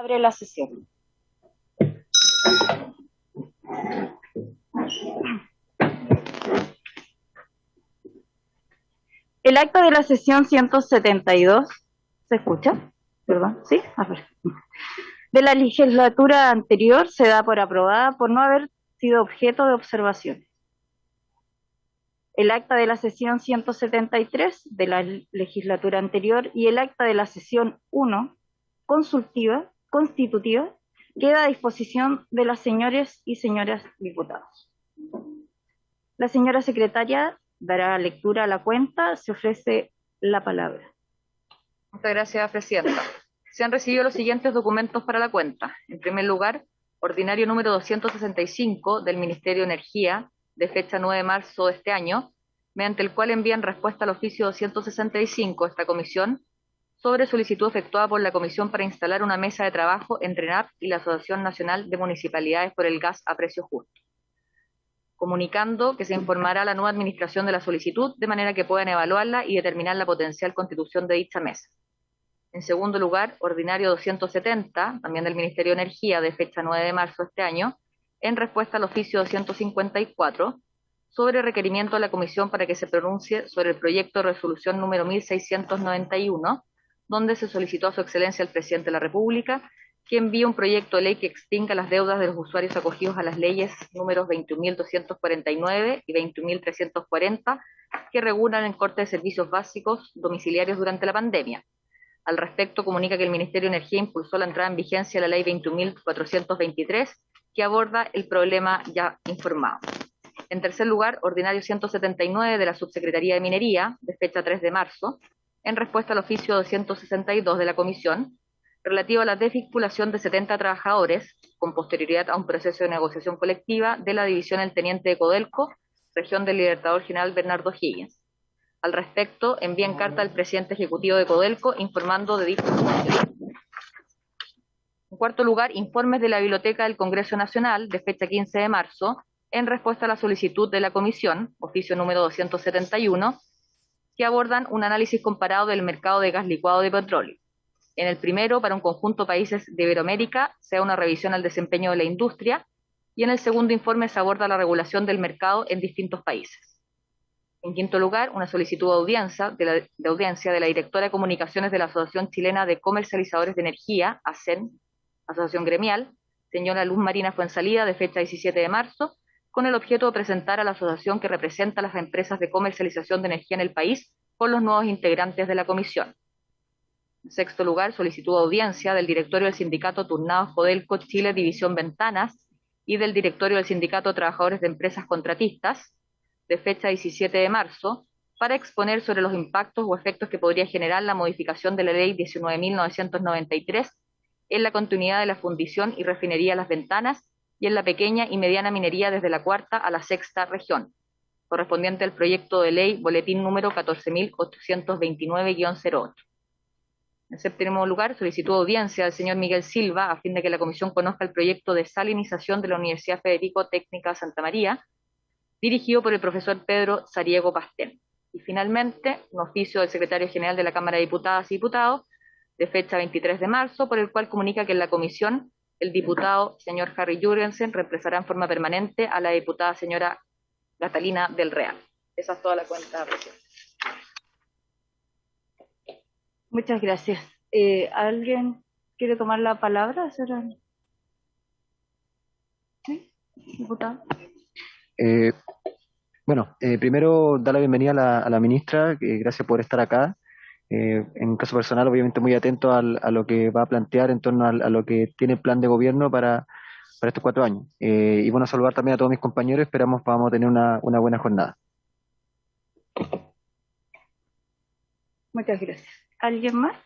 abre la sesión. El acta de la sesión 172, ¿se escucha? Perdón, ¿sí? A ver. De la legislatura anterior se da por aprobada por no haber sido objeto de observaciones. El acta de la sesión 173 de la legislatura anterior y el acta de la sesión 1 constitutiva, queda a disposición de las señores y señoras diputados. La señora secretaria dará lectura a la cuenta. Se ofrece la palabra. Muchas gracias, Presidenta. Se han recibido los siguientes documentos para la cuenta. En primer lugar, ordinario número 265 del Ministerio de Energía, de fecha 9 de marzo de este año, mediante el cual envían respuesta al oficio 265 de esta comisión sobre solicitud efectuada por la Comisión para instalar una mesa de trabajo entre ENAP y la Asociación Nacional de Municipalidades por el Gas a Precio Justo, comunicando que se informará a la nueva administración de la solicitud de manera que puedan evaluarla y determinar la potencial constitución de dicha mesa. En segundo lugar, ordinario 270, también del Ministerio de Energía, de fecha 9 de marzo de este año, en respuesta al oficio 254, sobre requerimiento a la Comisión para que se pronuncie sobre el proyecto de resolución número 1691, donde se solicitó a su excelencia el Presidente de la República que envíe un proyecto de ley que extinga las deudas de los usuarios acogidos a las leyes números 21.249 y 20.340 que regulan el corte de servicios básicos domiciliarios durante la pandemia. Al respecto, comunica que el Ministerio de Energía impulsó la entrada en vigencia de la ley 21.423, que aborda el problema ya informado. En tercer lugar, ordinario 179 de la Subsecretaría de Minería, de fecha 3 de marzo, en respuesta al oficio 262 de la Comisión, relativo a la desvinculación de 70 trabajadores, con posterioridad a un proceso de negociación colectiva de la división El Teniente de Codelco, región del Libertador General Bernardo Higgins. Al respecto, envían carta al presidente ejecutivo de Codelco informando de dicho proceso. En cuarto lugar, informes de la Biblioteca del Congreso Nacional, de fecha 15 de marzo, en respuesta a la solicitud de la Comisión, oficio número 271, que abordan un análisis comparado del mercado de gas licuado de petróleo. En el primero, para un conjunto de países de Iberoamérica, se da una revisión al desempeño de la industria, y en el segundo informe se aborda la regulación del mercado en distintos países. En quinto lugar, una solicitud de audiencia de la directora de comunicaciones de la Asociación Chilena de Comercializadores de Energía, ACEN, Asociación Gremial, señora Luz Marina Fuensalida, de fecha 17 de marzo, con el objeto de presentar a la asociación que representa a las empresas de comercialización de energía en el país con los nuevos integrantes de la comisión. En sexto lugar, solicitud de audiencia del directorio del sindicato Turnados Codelco Chile División Ventanas y del directorio del sindicato de trabajadores de empresas contratistas, de fecha 17 de marzo, para exponer sobre los impactos o efectos que podría generar la modificación de la ley 19.993 en la continuidad de la fundición y refinería Las Ventanas y en la pequeña y mediana minería desde la cuarta a la sexta región, correspondiente al proyecto de ley boletín número 14.829-08. En séptimo lugar, solicitud de audiencia al señor Miguel Silva a fin de que la comisión conozca el proyecto de salinización de la Universidad Federico Técnica Santa María, dirigido por el profesor Pedro Sariego Pastén. Y finalmente, un oficio del secretario general de la Cámara de Diputadas y Diputados, de fecha 23 de marzo, por el cual comunica que en la comisión el diputado señor Harry Jurgensen reemplazará en forma permanente a la diputada señora Catalina del Real. Esa es toda la cuenta, presidente. Muchas gracias. ¿Alguien quiere tomar la palabra? ¿Sí? ¿Diputado? Primero dar la bienvenida a la ministra, gracias por estar acá. En un caso personal, obviamente muy atento a lo que va a plantear en torno a lo que tiene el plan de gobierno para estos 4 años. Y bueno, saludar también a todos mis compañeros, esperamos podamos tener una buena jornada. Muchas gracias. ¿Alguien más?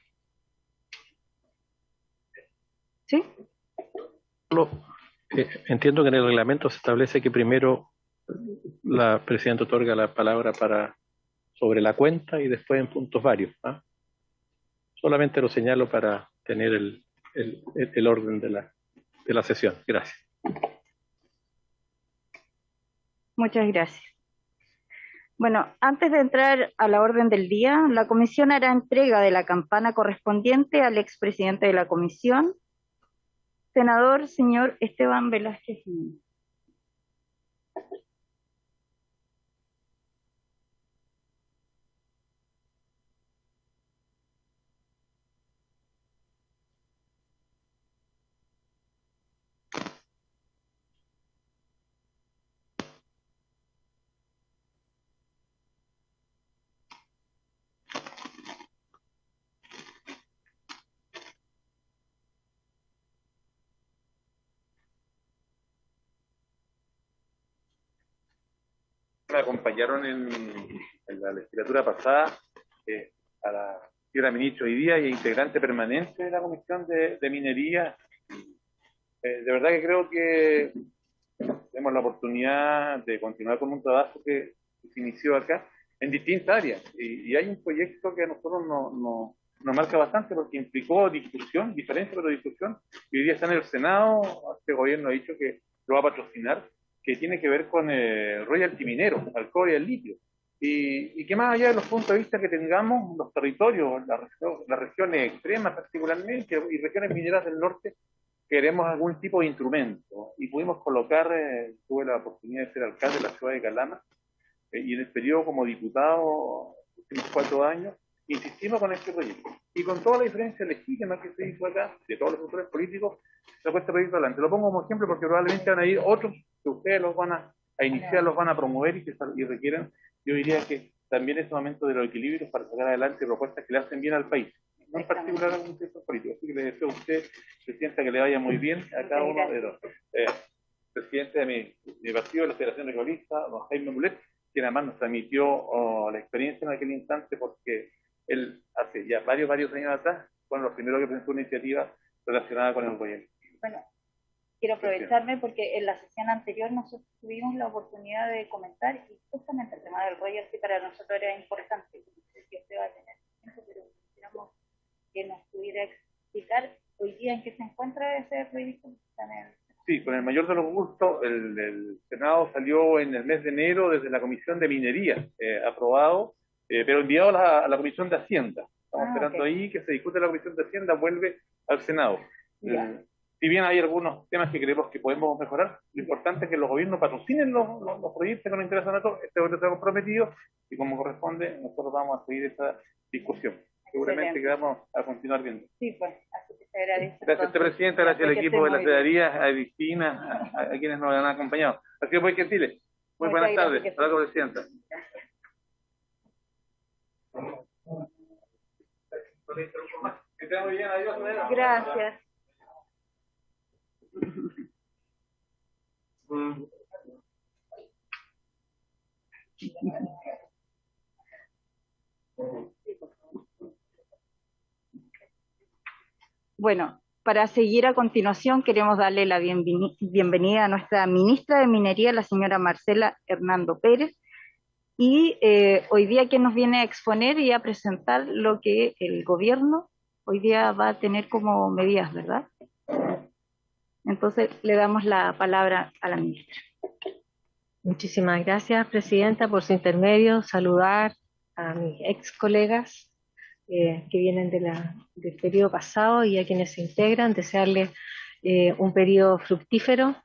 ¿Sí? Entiendo que en el reglamento se establece que primero la presidenta otorga la palabra sobre la cuenta y después en puntos varios. Solamente lo señalo para tener el orden de la sesión. Gracias. Muchas gracias. Bueno, antes de entrar a la orden del día, la comisión hará entrega de la campana correspondiente al expresidente de la comisión, Senador señor Esteban Velázquez. Me acompañaron en la legislatura pasada a la señora ministra hoy día y integrante permanente de la Comisión de Minería. De verdad que creo que tenemos la oportunidad de continuar con un trabajo que se inició acá en distintas áreas. Y hay un proyecto que a nosotros nos marca bastante porque implicó discusión, diferencia pero discusión, y hoy día está en el Senado. Este gobierno ha dicho que lo va a patrocinar, que tiene que ver con el royalty minero, al cobre y al litio. Y que más allá de los puntos de vista que tengamos, los territorios, las regiones extremas particularmente, y regiones mineras del norte, queremos algún tipo de instrumento. Y pudimos colocar, tuve la oportunidad de ser alcalde de la ciudad de Calama, y en el periodo como diputado, los últimos 4 años, insistimos con este proyecto. Y con toda la diferencia legítima que se hizo acá, de todos los sectores políticos, se fue este proyecto adelante. Lo pongo como ejemplo porque probablemente van a ir otros que ustedes los van a iniciar, los van a promover y requieren. Yo diría que también es un momento de los equilibrios para sacar adelante propuestas que le hacen bien al país, no en particular a algún sector político. Así que le deseo a usted, Presidenta, que le vaya muy bien a cada uno de los presidentes de mi partido, de la Federación Regionalista, don Jaime Mulet, quien además nos transmitió la experiencia en aquel instante, porque él hace ya varios años atrás, fueron los primeros que presentó una iniciativa relacionada con el gobierno. Bueno, quiero aprovecharme porque en la sesión anterior nosotros tuvimos la oportunidad de comentar y justamente el tema del royalty para nosotros era importante. No sé si usted va a tener tiempo, pero quisiéramos que nos pudiera explicar hoy día en qué se encuentra ese proyecto. Sí, con el mayor de los gustos. El Senado salió en el mes de enero desde la Comisión de Minería, aprobado, pero enviado a la Comisión de Hacienda. Estamos esperando ahí que se discute la Comisión de Hacienda, vuelve al Senado. Si bien hay algunos temas que creemos que podemos mejorar, lo importante es que los gobiernos patrocinen los proyectos que nos interesan a todos. Este gobierno está comprometido y como corresponde, nosotros vamos a seguir esa discusión. Seguramente que vamos a continuar viendo. Sí, pues, así que se agradece. Gracias, Presidenta, gracias al equipo de la Secretaría, a Cristina, a quienes nos han acompañado. Así que muy gentiles. Muy buenas tardes. Hasta luego, Presidenta. Que estén muy bien, adiós. Gracias. Bueno, para seguir a continuación queremos darle la bienvenida a nuestra ministra de Minería, la señora Marcela Hernando Pérez, y hoy día que nos viene a exponer y a presentar lo que el gobierno hoy día va a tener como medidas, ¿verdad? Entonces le damos la palabra a la ministra. Muchísimas gracias, Presidenta, por su intermedio. Saludar a mis ex colegas que vienen del periodo pasado y a quienes se integran, desearles un periodo fructífero.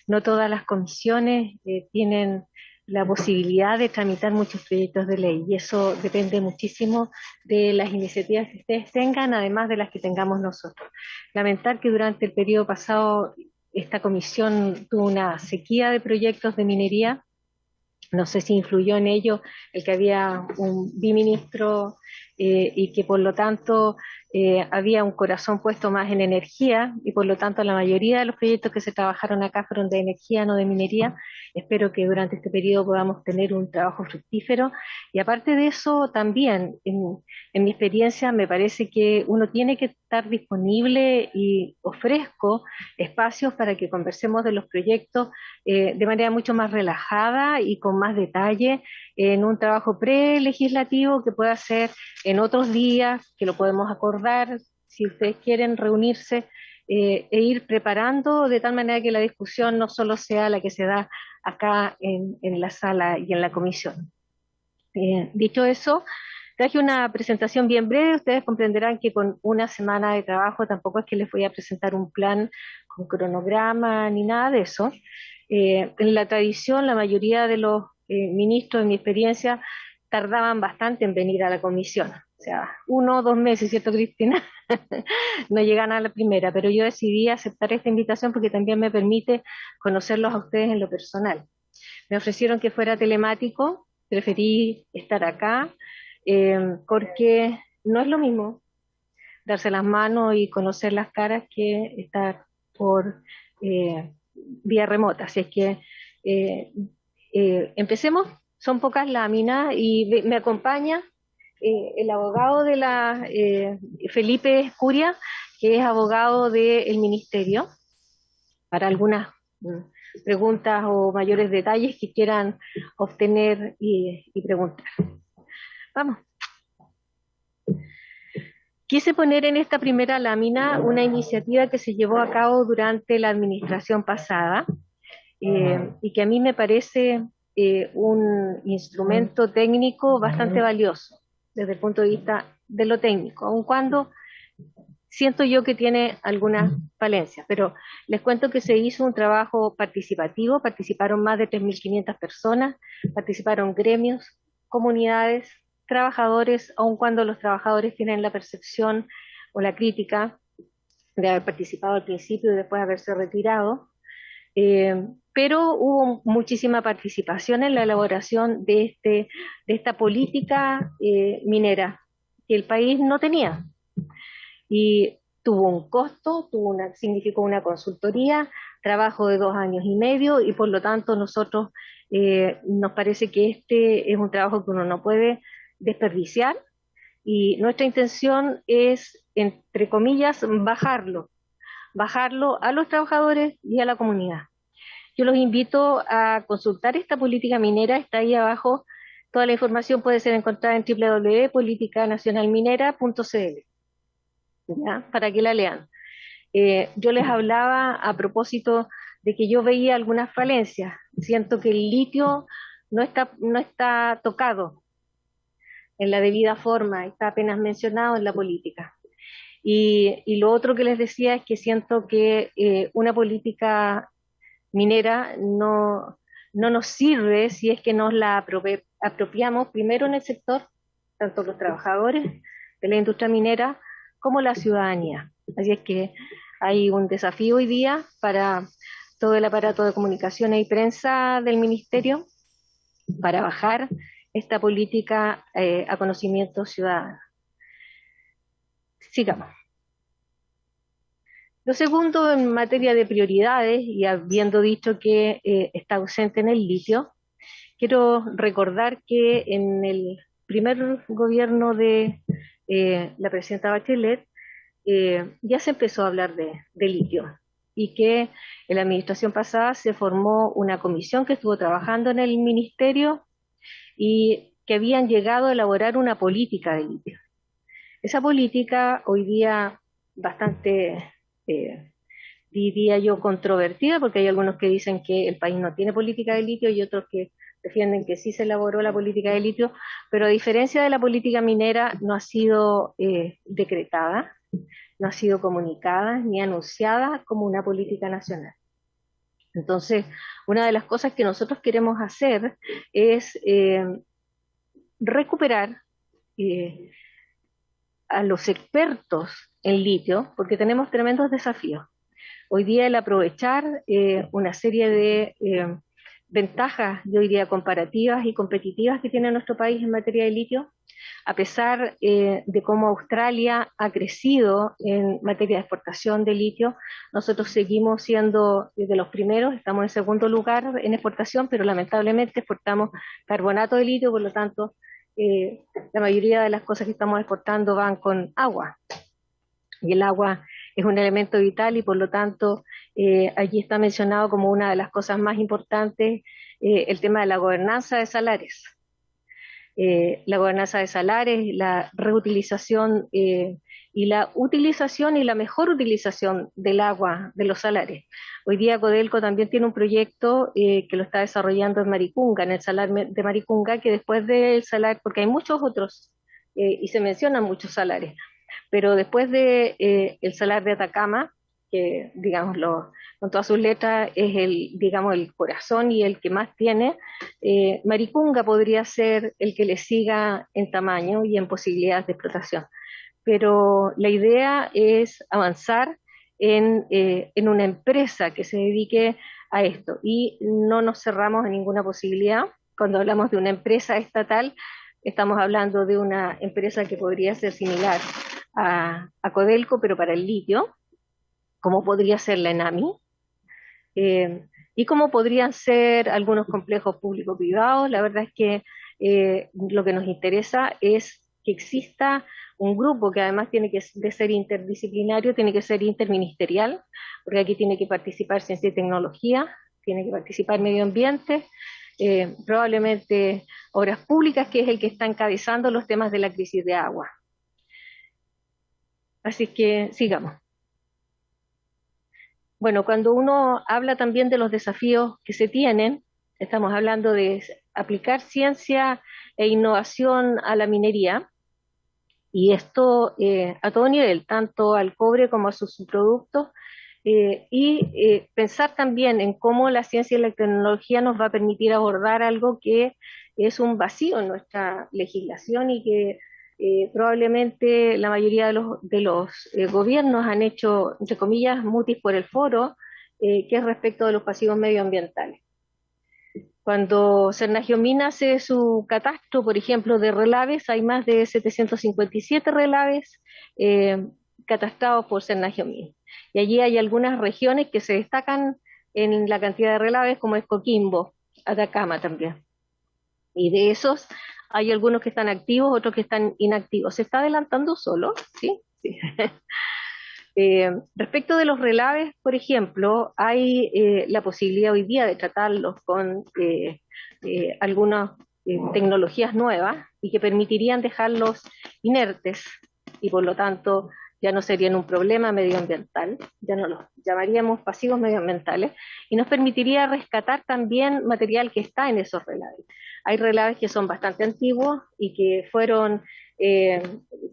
No todas las comisiones tienen la posibilidad de tramitar muchos proyectos de ley y eso depende muchísimo de las iniciativas que ustedes tengan, además de las que tengamos nosotros. Lamentar que durante el periodo pasado esta comisión tuvo una sequía de proyectos de minería. No sé si influyó en ello el que había un biministro y que por lo tanto había un corazón puesto más en energía y por lo tanto la mayoría de los proyectos que se trabajaron acá fueron de energía, no de minería. Espero que durante este periodo podamos tener un trabajo fructífero y aparte de eso también en mi experiencia me parece que uno tiene que estar disponible y ofrezco espacios para que conversemos de los proyectos de manera mucho más relajada y con más detalle en un trabajo pre-legislativo que pueda ser en otros días, que lo podemos acordar, si ustedes quieren reunirse e ir preparando de tal manera que la discusión no solo sea la que se da acá en la sala y en la comisión. Dicho eso, Traje una presentación bien breve, ustedes comprenderán que con una semana de trabajo tampoco es que les voy a presentar un plan con cronograma ni nada de eso. En la tradición, la mayoría de los ministros, en mi experiencia, tardaban bastante en venir a la comisión. O sea, 1 o 2 meses, ¿cierto, Cristina? No llegan a la primera, pero yo decidí aceptar esta invitación porque también me permite conocerlos a ustedes en lo personal. Me ofrecieron que fuera telemático, preferí estar acá, porque no es lo mismo darse las manos y conocer las caras que estar por vía remota. Así es que empecemos, son pocas láminas y me acompaña el abogado de Felipe Escuria, que es abogado del Ministerio, para algunas preguntas o mayores detalles que quieran obtener y preguntar. Vamos. Quise poner en esta primera lámina una iniciativa que se llevó a cabo durante la administración pasada y que a mí me parece un instrumento técnico bastante valioso desde el punto de vista de lo técnico, aun cuando siento yo que tiene algunas falencias, pero les cuento que se hizo un trabajo participativo, participaron más de 3.500 personas, participaron gremios, comunidades, trabajadores, aun cuando los trabajadores tienen la percepción o la crítica de haber participado al principio y después haberse retirado, pero hubo muchísima participación en la elaboración de esta política minera que el país no tenía. Y tuvo un costo, significó una consultoría, trabajo de 2 años y medio, y por lo tanto nosotros nos parece que este es un trabajo que uno no puede desperdiciar, y nuestra intención es, entre comillas, bajarlo a los trabajadores y a la comunidad. Yo los invito a consultar esta política minera, está ahí abajo, toda la información puede ser encontrada en www.politicanacionalminera.cl. ¿Ya? Para que la lean. Yo les hablaba a propósito de que yo veía algunas falencias. Siento que el litio no está tocado en la debida forma, está apenas mencionado en la política. Y lo otro que les decía es que siento que una política minera no nos sirve si es que nos la apropiamos primero en el sector, tanto los trabajadores de la industria minera como la ciudadanía. Así es que hay un desafío hoy día para todo el aparato de comunicaciones y prensa del Ministerio para bajar esta política a conocimiento ciudadano. Sigamos. Lo segundo, en materia de prioridades, y habiendo dicho que está ausente en el litio, quiero recordar que en el primer gobierno de la presidenta Bachelet ya se empezó a hablar de litio, y que en la administración pasada se formó una comisión que estuvo trabajando en el ministerio y que habían llegado a elaborar una política de litio. Esa política hoy día bastante, diría yo, controvertida, porque hay algunos que dicen que el país no tiene política de litio y otros que defienden que sí se elaboró la política de litio, pero a diferencia de la política minera no ha sido decretada, no ha sido comunicada ni anunciada como una política nacional. Entonces, una de las cosas que nosotros queremos hacer es recuperar a los expertos en litio, porque tenemos tremendos desafíos. Hoy día el aprovechar una serie de ventajas, yo diría, comparativas y competitivas que tiene nuestro país en materia de litio, a pesar de cómo Australia ha crecido en materia de exportación de litio, nosotros seguimos siendo de los primeros, estamos en segundo lugar en exportación, pero lamentablemente exportamos carbonato de litio, por lo tanto, la mayoría de las cosas que estamos exportando van con agua. Y el agua es un elemento vital y por lo tanto allí está mencionado como una de las cosas más importantes el tema de la gobernanza de salares. La gobernanza de salares, la reutilización y la utilización y la mejor utilización del agua de los salares. Hoy día Codelco también tiene un proyecto que lo está desarrollando en Maricunga, en el salar de Maricunga, que después del salar, porque hay muchos otros y se mencionan muchos salares, pero después de el salar de Atacama, que digamos con todas sus letras es digamos, el corazón y el que más tiene, Maricunga podría ser el que le siga en tamaño y en posibilidades de explotación. Pero la idea es avanzar en una empresa que se dedique a esto y no nos cerramos a ninguna posibilidad. Cuando hablamos de una empresa estatal, estamos hablando de una empresa que podría ser similar a Codelco, pero para el litio, como podría ser la ENAMI, y como podrían ser algunos complejos público-privados. La verdad es que lo que nos interesa es que exista un grupo que además tiene que de ser interdisciplinario, tiene que ser interministerial, porque aquí tiene que participar ciencia y tecnología, tiene que participar medio ambiente, probablemente obras públicas, que es el que está encabezando los temas de la crisis de agua. Así que sigamos. Bueno, cuando uno habla también de los desafíos que se tienen, estamos hablando de aplicar ciencia e innovación a la minería, y esto a todo nivel, tanto al cobre como a sus subproductos, y pensar también en cómo la ciencia y la tecnología nos va a permitir abordar algo que es un vacío en nuestra legislación y que probablemente la mayoría de los gobiernos han hecho, entre comillas, mutis por el foro, que es respecto de los pasivos medioambientales. Cuando Cernagiomina hace su catastro, por ejemplo, de relaves, hay más de 757 relaves catastrados por Cernagiomina. Y allí hay algunas regiones que se destacan en la cantidad de relaves, como es Coquimbo, Atacama también. Y de esos hay algunos que están activos, otros que están inactivos. Se está adelantando solo, ¿sí? Sí. Respecto de los relaves, por ejemplo, hay la posibilidad hoy día de tratarlos con algunas tecnologías nuevas y que permitirían dejarlos inertes y por lo tanto ya no serían un problema medioambiental, ya no los llamaríamos pasivos medioambientales, y nos permitiría rescatar también material que está en esos relaves. Hay relaves que son bastante antiguos y que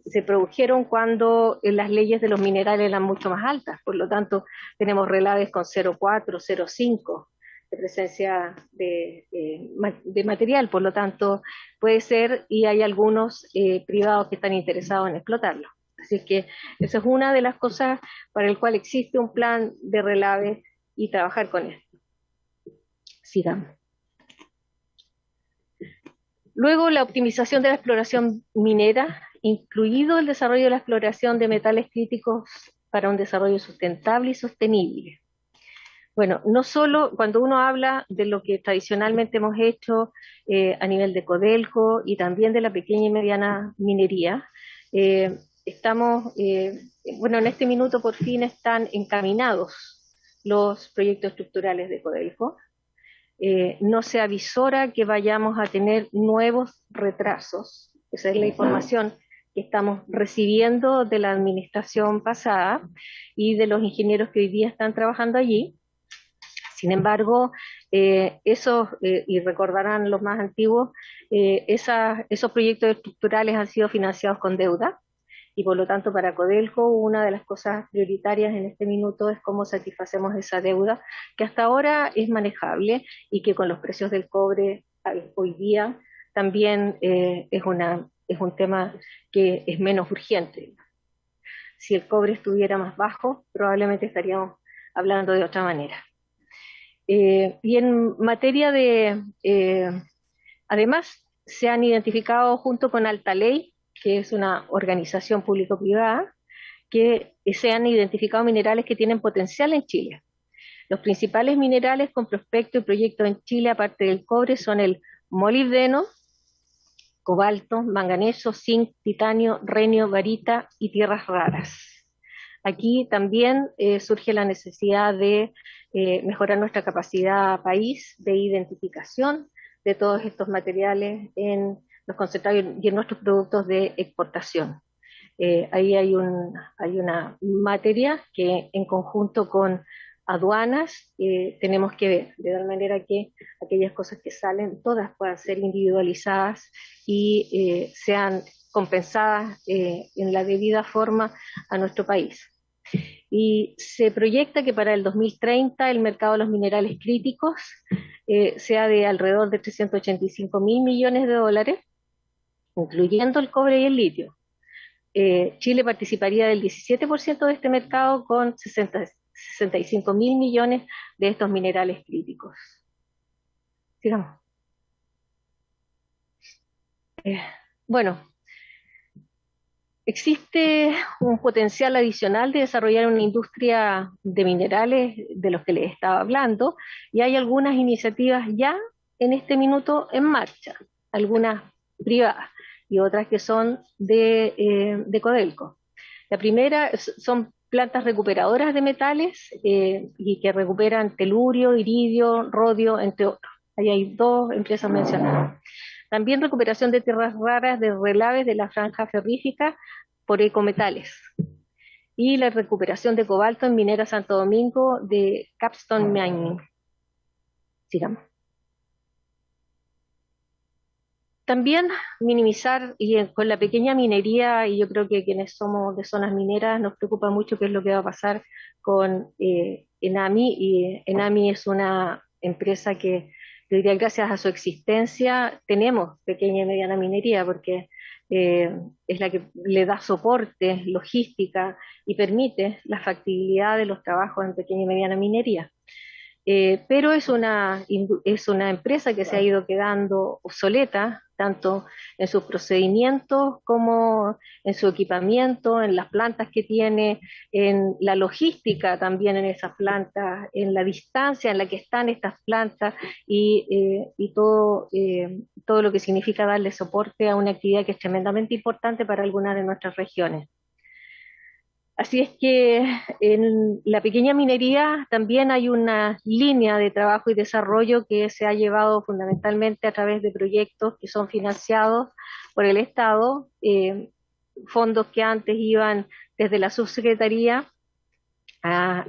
se produjeron cuando las leyes de los minerales eran mucho más altas, por lo tanto tenemos relaves con 0,4, 0,5 de presencia de material, por lo tanto puede ser, y hay algunos privados que están interesados en explotarlo. Así que esa es una de las cosas para el cual existe un plan de relave y trabajar con esto. Sigamos. Luego, la optimización de la exploración minera, incluido el desarrollo de la exploración de metales críticos para un desarrollo sustentable y sostenible. Bueno, no solo cuando uno habla de lo que tradicionalmente hemos hecho a nivel de Codelco y también de la pequeña y mediana minería, bueno, en este minuto por fin están encaminados los proyectos estructurales de Codelco. No se avisora que vayamos a tener nuevos retrasos. Esa es la información que estamos recibiendo de la administración pasada y de los ingenieros que hoy día están trabajando allí. Sin embargo, y recordarán los más antiguos, esos proyectos estructurales han sido financiados con deuda, y por lo tanto para Codelco una de las cosas prioritarias en este minuto es cómo satisfacemos esa deuda, que hasta ahora es manejable y que con los precios del cobre hoy día también es un tema que es menos urgente. Si el cobre estuviera más bajo, probablemente estaríamos hablando de otra manera. Y en materia además se han identificado junto con Altaley, que es una organización público-privada, que se han identificado minerales que tienen potencial en Chile. Los principales minerales con prospecto y proyecto en Chile, aparte del cobre, son el molibdeno, cobalto, manganeso, zinc, titanio, renio, varita y tierras raras. Aquí también surge la necesidad de mejorar nuestra capacidad país de identificación de todos estos materiales en los concentrados y en nuestros productos de exportación. Ahí hay una materia que en conjunto con aduanas tenemos que ver, de tal manera que aquellas cosas que salen todas puedan ser individualizadas y sean compensadas en la debida forma a nuestro país. Y se proyecta que para el 2030 el mercado de los minerales críticos sea de alrededor de 385.000 millones de dólares, incluyendo el cobre y el litio. Chile participaría del 17% de este mercado con 65.000 millones de estos minerales críticos. Sigamos. Bueno, existe un potencial adicional de desarrollar una industria de minerales de los que les estaba hablando, y hay algunas iniciativas ya en este minuto en marcha, algunas privadas y otras que son de Codelco. La primera son plantas recuperadoras de metales y que recuperan telurio, iridio, rodio, entre otros. Ahí hay 2 empresas mencionadas. También recuperación de tierras raras de relaves de la franja ferrífica por ecometales. Y la recuperación de cobalto en Minera Santo Domingo de Capstone Mining. Sigamos. También minimizar, y con la pequeña minería, y yo creo que quienes somos de zonas mineras nos preocupa mucho qué es lo que va a pasar con Enami, y Enami es una empresa que, yo diría, gracias a su existencia tenemos pequeña y mediana minería, porque es la que le da soporte, logística y permite la factibilidad de los trabajos en pequeña y mediana minería. Pero es una empresa que se ha ido quedando obsoleta, tanto en sus procedimientos como en su equipamiento, en las plantas que tiene, en la logística también en esas plantas, en la distancia en la que están estas plantas y todo lo que significa darle soporte a una actividad que es tremendamente importante para algunas de nuestras regiones. Así es que en la pequeña minería también hay una línea de trabajo y desarrollo que se ha llevado fundamentalmente a través de proyectos que son financiados por el Estado, fondos que antes iban desde la subsecretaría a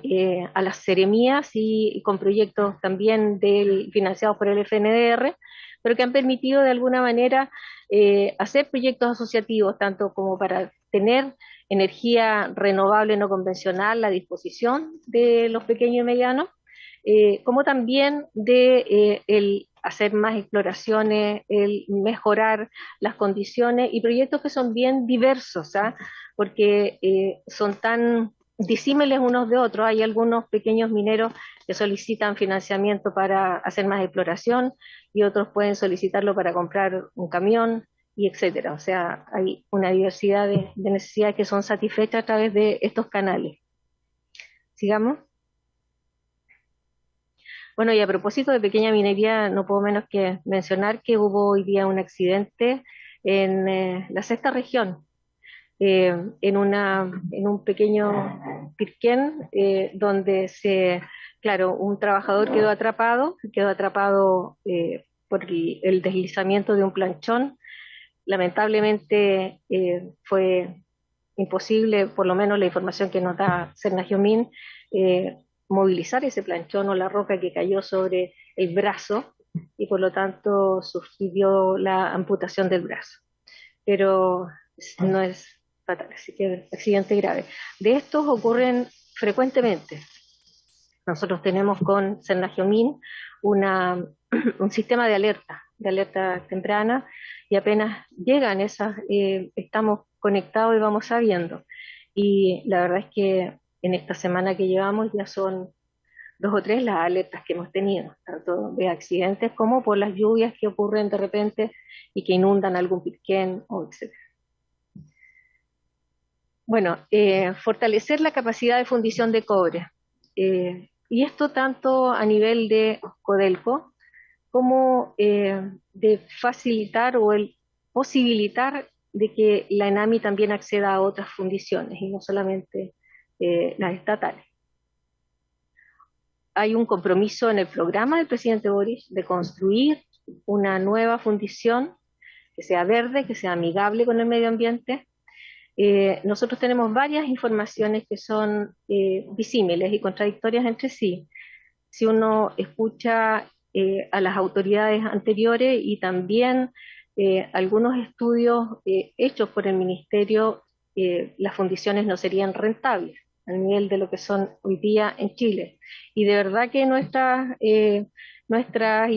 las seremías y con proyectos también financiados por el FNDR, pero que han permitido de alguna manera hacer proyectos asociativos, tanto como para tener energía renovable no convencional a disposición de los pequeños y medianos, como también de el hacer más exploraciones, el mejorar las condiciones, y proyectos que son bien diversos, porque son tan disímiles unos de otros. Hay algunos pequeños mineros que solicitan financiamiento para hacer más exploración y otros pueden solicitarlo para comprar un camión, y etcétera. O sea, hay una diversidad de necesidades que son satisfechas a través de estos canales. Sigamos. Bueno, y a propósito de pequeña minería, no puedo menos que mencionar que hubo hoy día un accidente en la 6ª región, en un pequeño pirquén, donde claro, un trabajador quedó atrapado por el deslizamiento de un planchón. Lamentablemente fue imposible, por lo menos la información que nos da Cernagiomín, movilizar ese planchón o la roca que cayó sobre el brazo, y por lo tanto sufrió la amputación del brazo. Pero no es fatal, así que accidente grave. De estos ocurren frecuentemente. Nosotros tenemos con Cernagiomín un sistema de alerta temprana, y apenas llegan esas, estamos conectados y vamos sabiendo. Y la verdad es que en esta semana que llevamos ya son 2 o 3 las alertas que hemos tenido, tanto de accidentes como por las lluvias que ocurren de repente y que inundan algún pirquén, etc. Bueno, fortalecer la capacidad de fundición de cobre. Y esto tanto a nivel de Codelco, como de facilitar o el posibilitar de que la ENAMI también acceda a otras fundiciones y no solamente las estatales. Hay un compromiso en el programa del presidente Boric de construir una nueva fundición que sea verde, que sea amigable con el medio ambiente. Nosotros tenemos varias informaciones que son disímiles y contradictorias entre sí. Si uno escucha a las autoridades anteriores y también algunos estudios hechos por el Ministerio, las fundiciones no serían rentables al nivel de lo que son hoy día en Chile. Y de verdad que y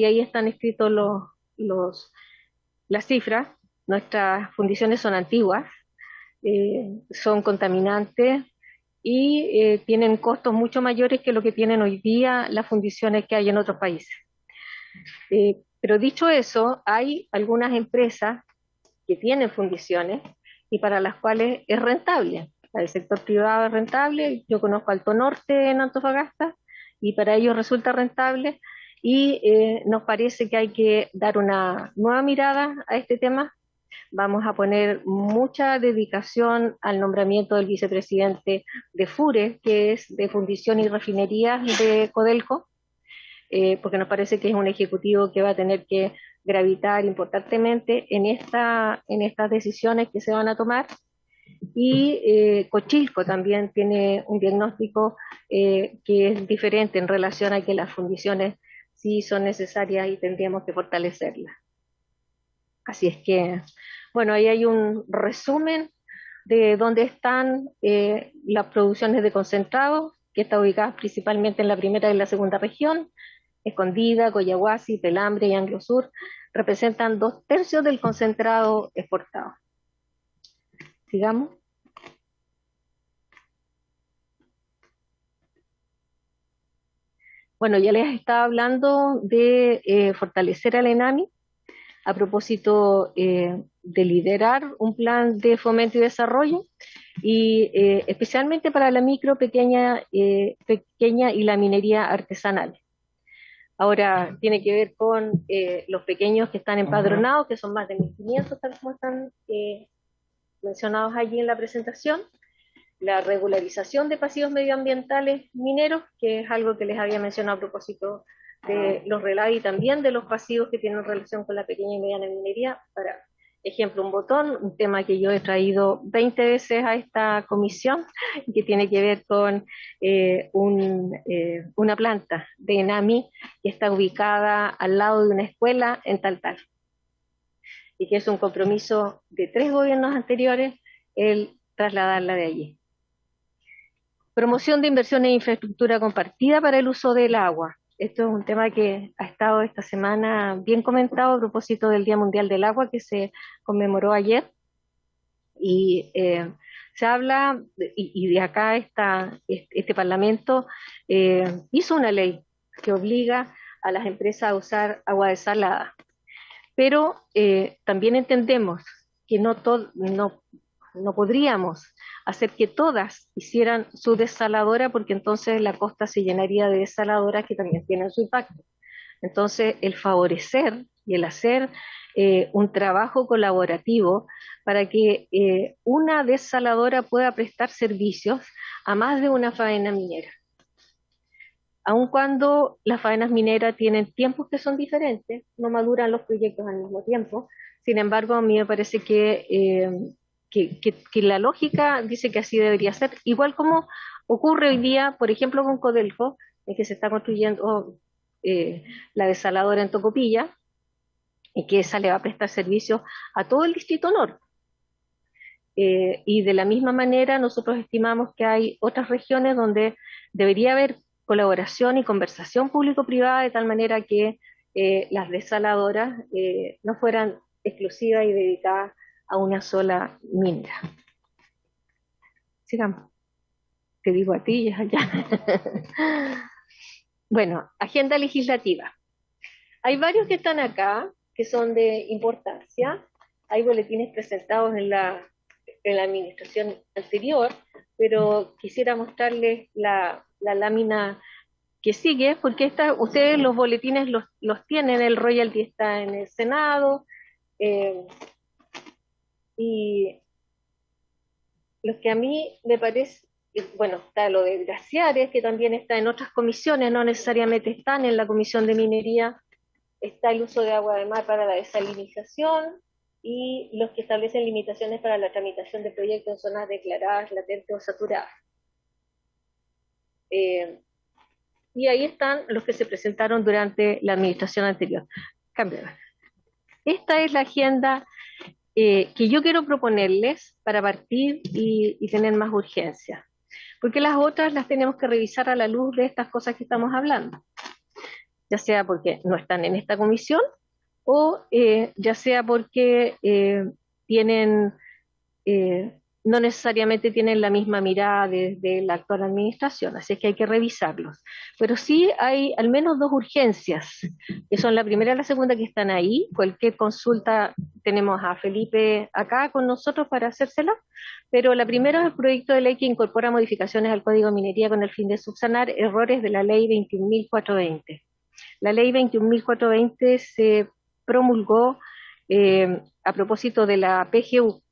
ahí están escritos las cifras, nuestras fundiciones son antiguas, son contaminantes y tienen costos mucho mayores que lo que tienen hoy día las fundiciones que hay en otros países. Pero dicho eso, hay algunas empresas que tienen fundiciones y para las cuales es rentable. Para el sector privado es rentable, yo conozco Alto Norte en Antofagasta y para ellos resulta rentable y nos parece que hay que dar una nueva mirada a este tema. Vamos a poner mucha dedicación al nombramiento del vicepresidente de FURE, que es de Fundición y Refinerías de Codelco, porque nos parece que es un ejecutivo que va a tener que gravitar importantemente en estas decisiones que se van a tomar. Y Cochilco también tiene un diagnóstico que es diferente en relación a que las fundiciones sí son necesarias y tendríamos que fortalecerlas. Así es que, bueno, ahí hay un resumen de dónde están las producciones de concentrados, que están ubicadas principalmente en la primera y la segunda región. Escondida, Coyahuasi, Pelambre y Anglo Sur representan 2/3 del concentrado exportado. Sigamos. Bueno, ya les estaba hablando de fortalecer al ENAMI a propósito de liderar un plan de fomento y desarrollo y especialmente para la micro, pequeña y la minería artesanal. Ahora tiene que ver con los pequeños que están empadronados, que son más de 1.500, tal como están mencionados allí en la presentación. La regularización de pasivos medioambientales mineros, que es algo que les había mencionado a propósito de los RELAI y también de los pasivos que tienen relación con la pequeña y mediana minería. Para ejemplo, un botón, un tema que yo he traído 20 veces a esta comisión, que tiene que ver con una planta de ENAMI que está ubicada al lado de una escuela en Taltal, y que es un compromiso de 3 gobiernos anteriores el trasladarla de allí. Promoción de inversiones en infraestructura compartida para el uso del agua. Esto es un tema que ha estado esta semana bien comentado a propósito del Día Mundial del Agua que se conmemoró ayer. Y se habla, y de acá este Parlamento hizo una ley que obliga a las empresas a usar agua desalada. Pero también entendemos que no podríamos hacer que todas hicieran su desaladora, porque entonces la costa se llenaría de desaladoras que también tienen su impacto. Entonces, el favorecer y el hacer un trabajo colaborativo para que una desaladora pueda prestar servicios a más de una faena minera. Aun cuando las faenas mineras tienen tiempos que son diferentes, no maduran los proyectos al mismo tiempo. Sin embargo, a mí me parece que la lógica dice que así debería ser, igual como ocurre hoy día, por ejemplo, con Codelco, en que se está construyendo la desaladora en Tocopilla, y que esa le va a prestar servicios a todo el Distrito Norte. Y de la misma manera, nosotros estimamos que hay otras regiones donde debería haber colaboración y conversación público-privada de tal manera que las desaladoras no fueran exclusivas y dedicadas a una sola minera. Sigamos. Te digo a ti y allá. Bueno, agenda legislativa. Hay varios que están acá, que son de importancia. Hay boletines presentados en la administración anterior, pero quisiera mostrarles la lámina que sigue, porque ustedes los boletines los tienen, el royalty está en el Senado, y lo que a mí me parece, bueno, está lo de glaciares, que también está en otras comisiones, no necesariamente están en la Comisión de Minería, está el uso de agua de mar para la desalinización, y los que establecen limitaciones para la tramitación de proyectos en zonas declaradas latentes o saturadas. Y ahí están los que se presentaron durante la administración anterior. Cambio. esta es la agenda que yo quiero proponerles para partir y tener más urgencia. Porque las otras las tenemos que revisar a la luz de estas cosas que estamos hablando. Ya sea porque no están en esta comisión o ya sea porque tienen, no necesariamente tienen la misma mirada desde la actual administración, así es que hay que revisarlos. Pero sí hay al menos dos urgencias, que son la primera y la segunda que están ahí. Cualquier consulta, tenemos a Felipe acá con nosotros para hacérsela, pero la primera es el proyecto de ley que incorpora modificaciones al Código de Minería con el fin de subsanar errores de la Ley 21.420. La Ley 21.420 se promulgó a propósito de la PGU,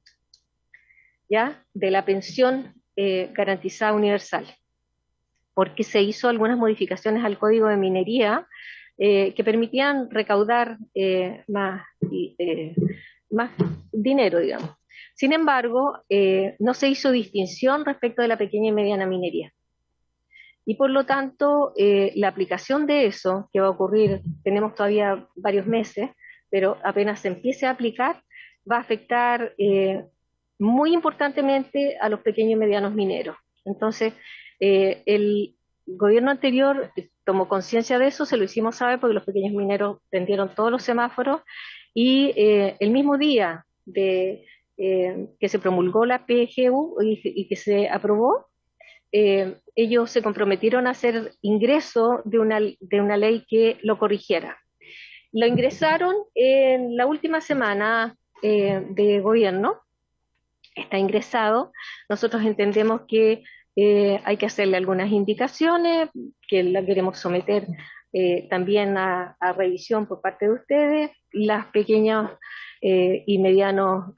¿ya? De la pensión garantizada universal, porque se hizo algunas modificaciones al Código de Minería que permitían recaudar más dinero, digamos. Sin embargo, no se hizo distinción respecto de la pequeña y mediana minería. Y por lo tanto, la aplicación de eso, que va a ocurrir, tenemos todavía varios meses, pero apenas se empiece a aplicar, va a afectar muy importantemente a los pequeños y medianos mineros. Entonces, el gobierno anterior tomó conciencia de eso, se lo hicimos saber porque los pequeños mineros prendieron todos los semáforos y el mismo día que se promulgó la PGU y que se aprobó, ellos se comprometieron a hacer ingreso de una ley que lo corrigiera. Lo ingresaron en la última semana de gobierno, está ingresado. Nosotros entendemos que hay que hacerle algunas indicaciones, que la queremos someter también a revisión por parte de ustedes. Las pequeñas y medianos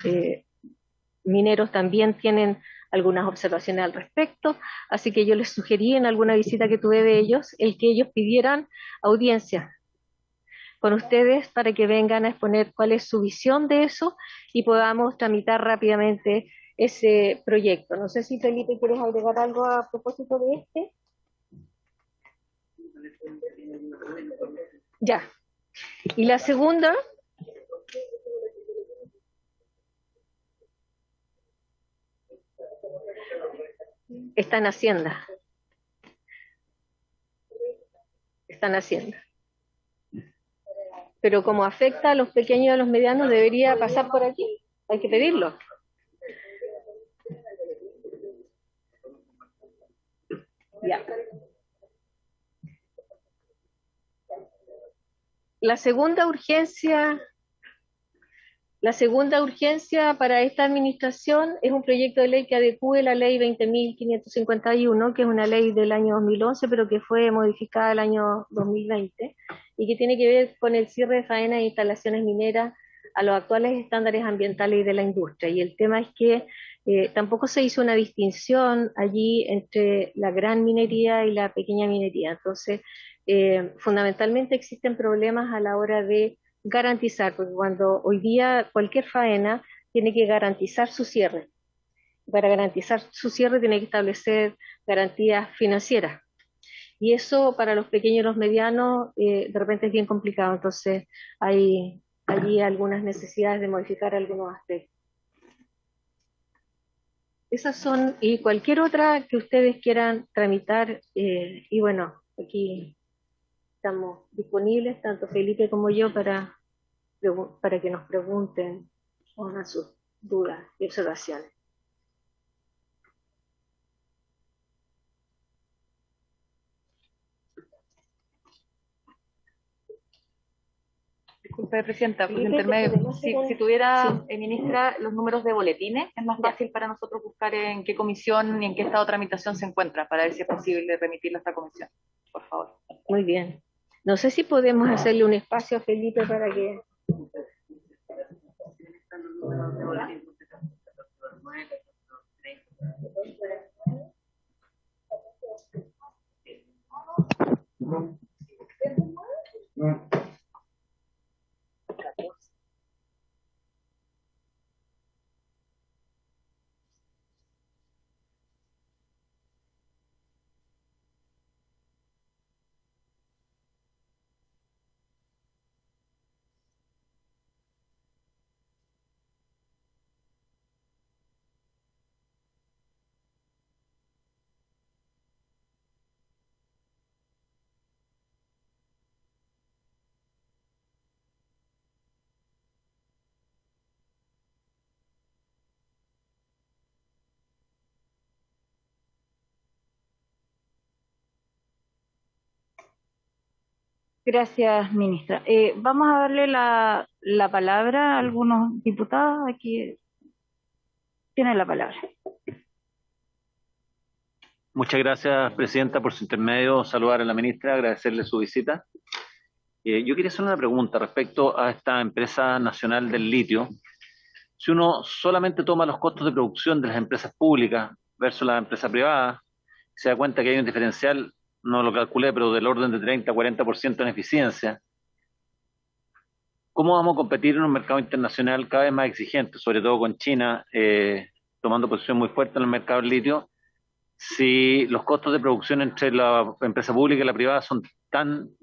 mineros también tienen algunas observaciones al respecto, así que yo les sugerí en alguna visita que tuve de ellos, el que ellos pidieran audiencia con ustedes para que vengan a exponer cuál es su visión de eso y podamos tramitar rápidamente ese proyecto. No sé si Felipe quieres agregar algo a propósito de este. Ya. Y la segunda... está en Hacienda. Está en Hacienda. Pero como afecta a los pequeños y a los medianos, debería pasar por aquí. Hay que pedirlo. Ya. La segunda urgencia para esta administración es un proyecto de ley que adecúe la ley 20.551, que es una ley del año 2011, pero que fue modificada el año 2020, y que tiene que ver con el cierre de faenas e instalaciones mineras a los actuales estándares ambientales de la industria. Y el tema es que tampoco se hizo una distinción allí entre la gran minería y la pequeña minería. Entonces, fundamentalmente existen problemas a la hora de garantizar, porque cuando hoy día cualquier faena tiene que garantizar su cierre. Para garantizar su cierre tiene que establecer garantías financieras. Y eso para los pequeños y los medianos de repente es bien complicado. Entonces hay allí algunas necesidades de modificar algunos aspectos. Esas son, y cualquier otra que ustedes quieran tramitar, y bueno, aquí estamos disponibles, tanto Felipe como yo, para que nos pregunten o hagan sus dudas y observaciones. Disculpe, Presidenta, por intermedio. Si tuviera, ministra, los números de boletines, es más fácil para nosotros buscar en qué comisión y en qué estado de tramitación se encuentra, para ver si es posible remitirlo a esta comisión. Por favor. Muy bien. No sé si podemos hacerle un espacio a Felipe para que... Gracias, ministra. Vamos a darle la palabra a algunos diputados. Aquí tiene la palabra. Muchas gracias, presidenta, por su intermedio. Saludar a la ministra, agradecerle su visita. Yo quería hacer una pregunta respecto a esta empresa nacional del litio. Si uno solamente toma los costos de producción de las empresas públicas versus las empresas privadas, se da cuenta que hay un diferencial, no lo calculé, pero del orden de 30-40% en eficiencia. ¿Cómo vamos a competir en un mercado internacional cada vez más exigente, sobre todo con China, tomando posición muy fuerte en el mercado del litio, si los costos de producción entre la empresa pública y la privada son tan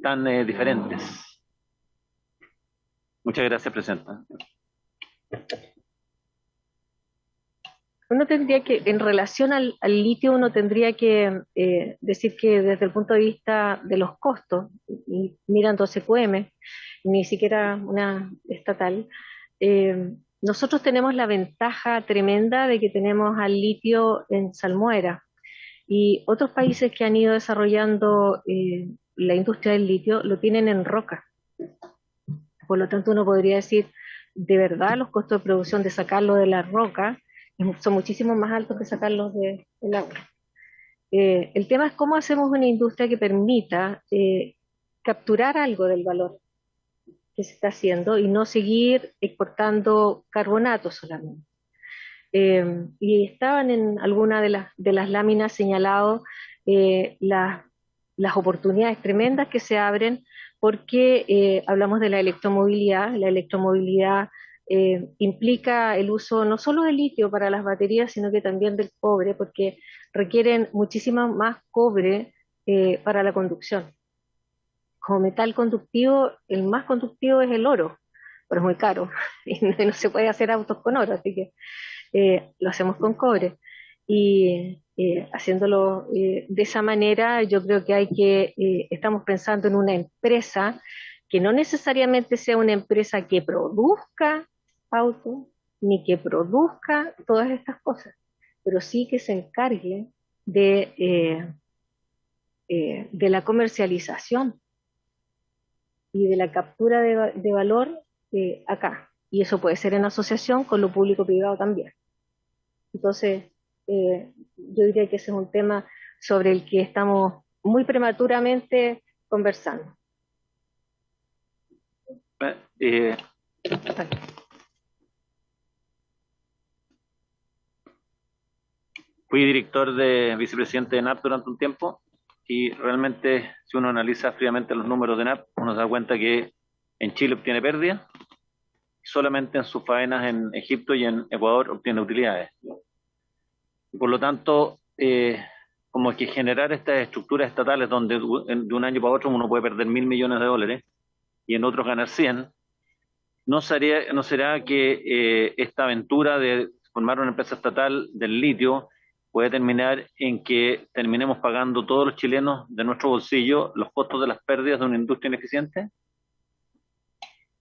diferentes? Muchas gracias, presidenta. Uno tendría que, en relación al litio, uno tendría que decir que desde el punto de vista de los costos, y mirando CQM, ni siquiera una estatal, nosotros tenemos la ventaja tremenda de que tenemos al litio en salmuera, y otros países que han ido desarrollando la industria del litio lo tienen en roca. Por lo tanto, uno podría decir, de verdad, los costos de producción de sacarlo de la roca son muchísimo más altos que sacarlos del agua. El tema es cómo hacemos una industria que permita capturar algo del valor que se está haciendo y no seguir exportando carbonato solamente. Y estaban en alguna de las láminas señalados las oportunidades tremendas que se abren porque hablamos de la electromovilidad. La electromovilidad implica el uso no solo del litio para las baterías, sino que también del cobre, porque requieren muchísimo más cobre para la conducción. Como metal conductivo, el más conductivo es el oro, pero es muy caro y no se puede hacer autos con oro, así que lo hacemos con cobre. Y haciéndolo de esa manera, yo creo que estamos pensando en una empresa que no necesariamente sea una empresa que produzca autos, ni que produzca todas estas cosas, pero sí que se encargue de la comercialización y de la captura de valor acá. Y eso puede ser en asociación con lo público-privado también. Entonces, yo diría que ese es un tema sobre el que estamos muy prematuramente conversando. Fui director de vicepresidente de NAP durante un tiempo y realmente si uno analiza fríamente los números de NAP, uno se da cuenta que en Chile obtiene pérdidas, solamente en sus faenas en Egipto y en Ecuador obtiene utilidades. Y por lo tanto, como que generar estas estructuras estatales donde de un año para otro uno puede perder $1.000 millones y en otros ganar 100, ¿no será que esta aventura de formar una empresa estatal del litio puede terminar en que terminemos pagando todos los chilenos de nuestro bolsillo los costos de las pérdidas de una industria ineficiente?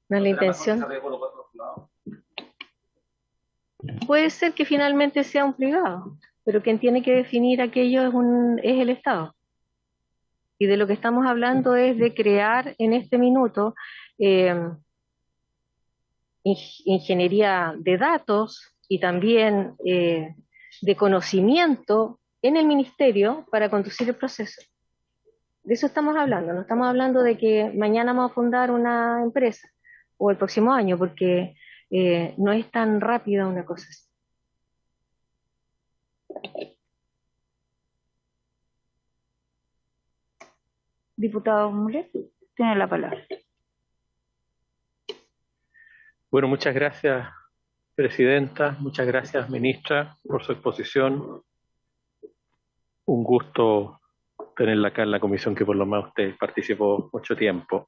No es la intención. Puede ser que finalmente sea un privado, pero quien tiene que definir aquello es el Estado. Y de lo que estamos hablando es de crear en este minuto ingeniería de datos y también de conocimiento en el ministerio para conducir el proceso. De eso estamos hablando, no estamos hablando de que mañana vamos a fundar una empresa o el próximo año, porque no es tan rápida una cosa así. Diputado Mulet, tiene la palabra. Bueno, muchas gracias, presidenta. Muchas gracias, ministra, por su exposición. Un gusto tenerla acá en la comisión que por lo menos usted participó mucho tiempo.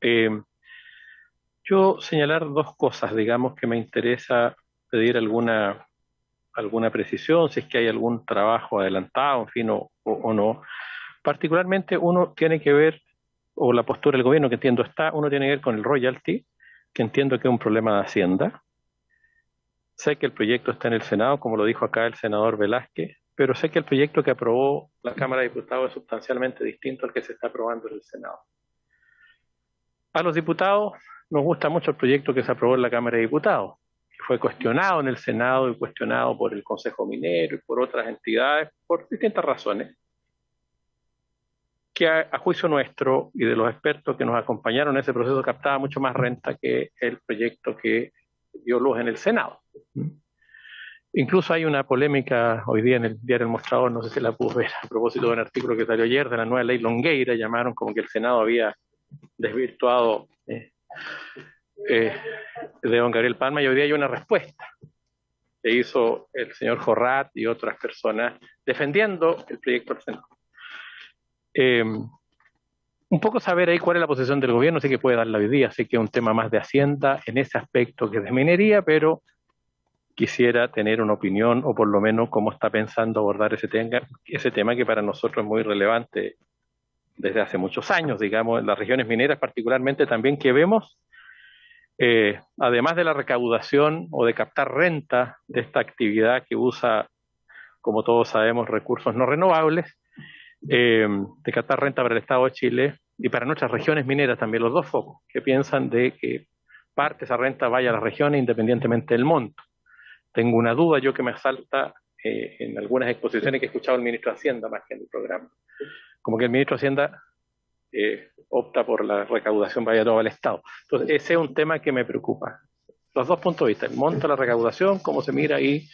Yo señalar dos cosas, digamos, que me interesa pedir alguna precisión, si es que hay algún trabajo adelantado, en fin, o no. Particularmente uno tiene que ver, o la postura del gobierno que entiendo uno tiene que ver con el royalty, que entiendo que es un problema de Hacienda. Sé que el proyecto está en el Senado, como lo dijo acá el senador Velázquez, pero sé que el proyecto que aprobó la Cámara de Diputados es sustancialmente distinto al que se está aprobando en el Senado. A los diputados nos gusta mucho el proyecto que se aprobó en la Cámara de Diputados, que fue cuestionado en el Senado y cuestionado por el Consejo Minero y por otras entidades por distintas razones, que a juicio nuestro y de los expertos que nos acompañaron en ese proceso captaba mucho más renta que el proyecto que dio luz en el Senado. Incluso hay una polémica hoy día en el diario El Mostrador, no sé si la pudo ver, a propósito de un artículo que salió ayer de la nueva ley Longueira, llamaron como que el Senado había desvirtuado de don Gabriel Palma, y hoy día hay una respuesta que hizo el señor Jorrat y otras personas defendiendo el proyecto del Senado. Un poco saber ahí cuál es la posición del gobierno, sé que puede darla hoy día, sé que es un tema más de Hacienda en ese aspecto que de minería, pero quisiera tener una opinión o por lo menos cómo está pensando abordar ese tema que para nosotros es muy relevante desde hace muchos años, digamos, en las regiones mineras particularmente también, que vemos, además de la recaudación o de captar renta de esta actividad que usa, como todos sabemos, recursos no renovables, de captar renta para el Estado de Chile y para nuestras regiones mineras también, los dos focos, que piensan de que parte de esa renta vaya a las regiones independientemente del monto. Tengo una duda yo que me asalta en algunas exposiciones que he escuchado el ministro de Hacienda más que en el programa. Como que el ministro de Hacienda opta por la recaudación vaya todo al Estado. Entonces, ese es un tema que me preocupa. Los dos puntos de vista, el monto de la recaudación, cómo se mira ahí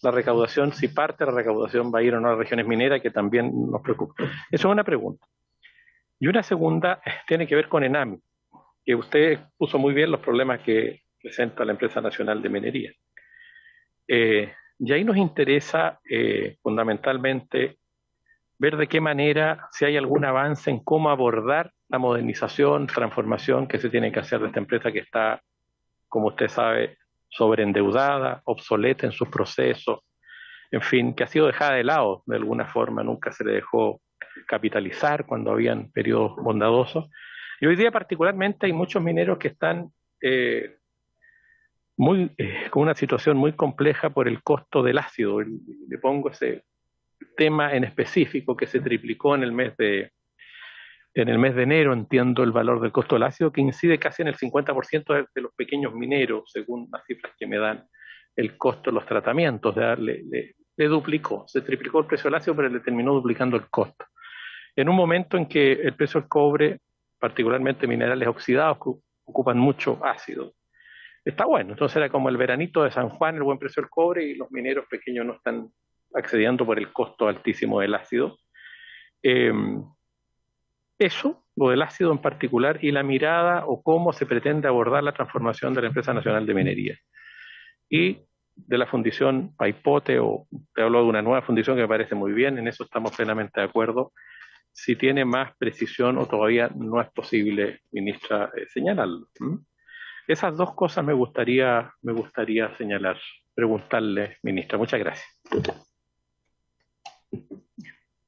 la recaudación, si parte de la recaudación va a ir o no a las regiones mineras, que también nos preocupa. Eso es una pregunta. Y una segunda tiene que ver con ENAMI, que usted puso muy bien los problemas que presenta la Empresa Nacional de Minería. Y ahí nos interesa fundamentalmente ver de qué manera, si hay algún avance en cómo abordar la modernización, transformación que se tiene que hacer de esta empresa que está, como usted sabe, sobreendeudada, obsoleta en sus procesos, en fin, que ha sido dejada de lado de alguna forma, nunca se le dejó capitalizar cuando habían periodos bondadosos. Y hoy día particularmente hay muchos mineros que están con una situación muy compleja por el costo del ácido. Le pongo ese tema en específico que se triplicó en el mes de enero, entiendo el valor del costo del ácido, que incide casi en el 50% de los pequeños mineros, según las cifras que me dan el costo de los tratamientos. Le duplicó, se triplicó el precio del ácido, pero le terminó duplicando el costo. En un momento en que el precio del cobre, particularmente minerales oxidados, que ocupan mucho ácido, está bueno. Entonces era como el veranito de San Juan, el buen precio del cobre, y los mineros pequeños no están accediendo por el costo altísimo del ácido. Eso, lo del ácido en particular, y la mirada o cómo se pretende abordar la transformación de la Empresa Nacional de Minería. Y de la fundición Paipote, o te hablo de una nueva fundición que me parece muy bien, en eso estamos plenamente de acuerdo. Si tiene más precisión o todavía no es posible, ministra, señalarlo. Esas dos cosas me gustaría señalar, preguntarle, ministra. Muchas gracias.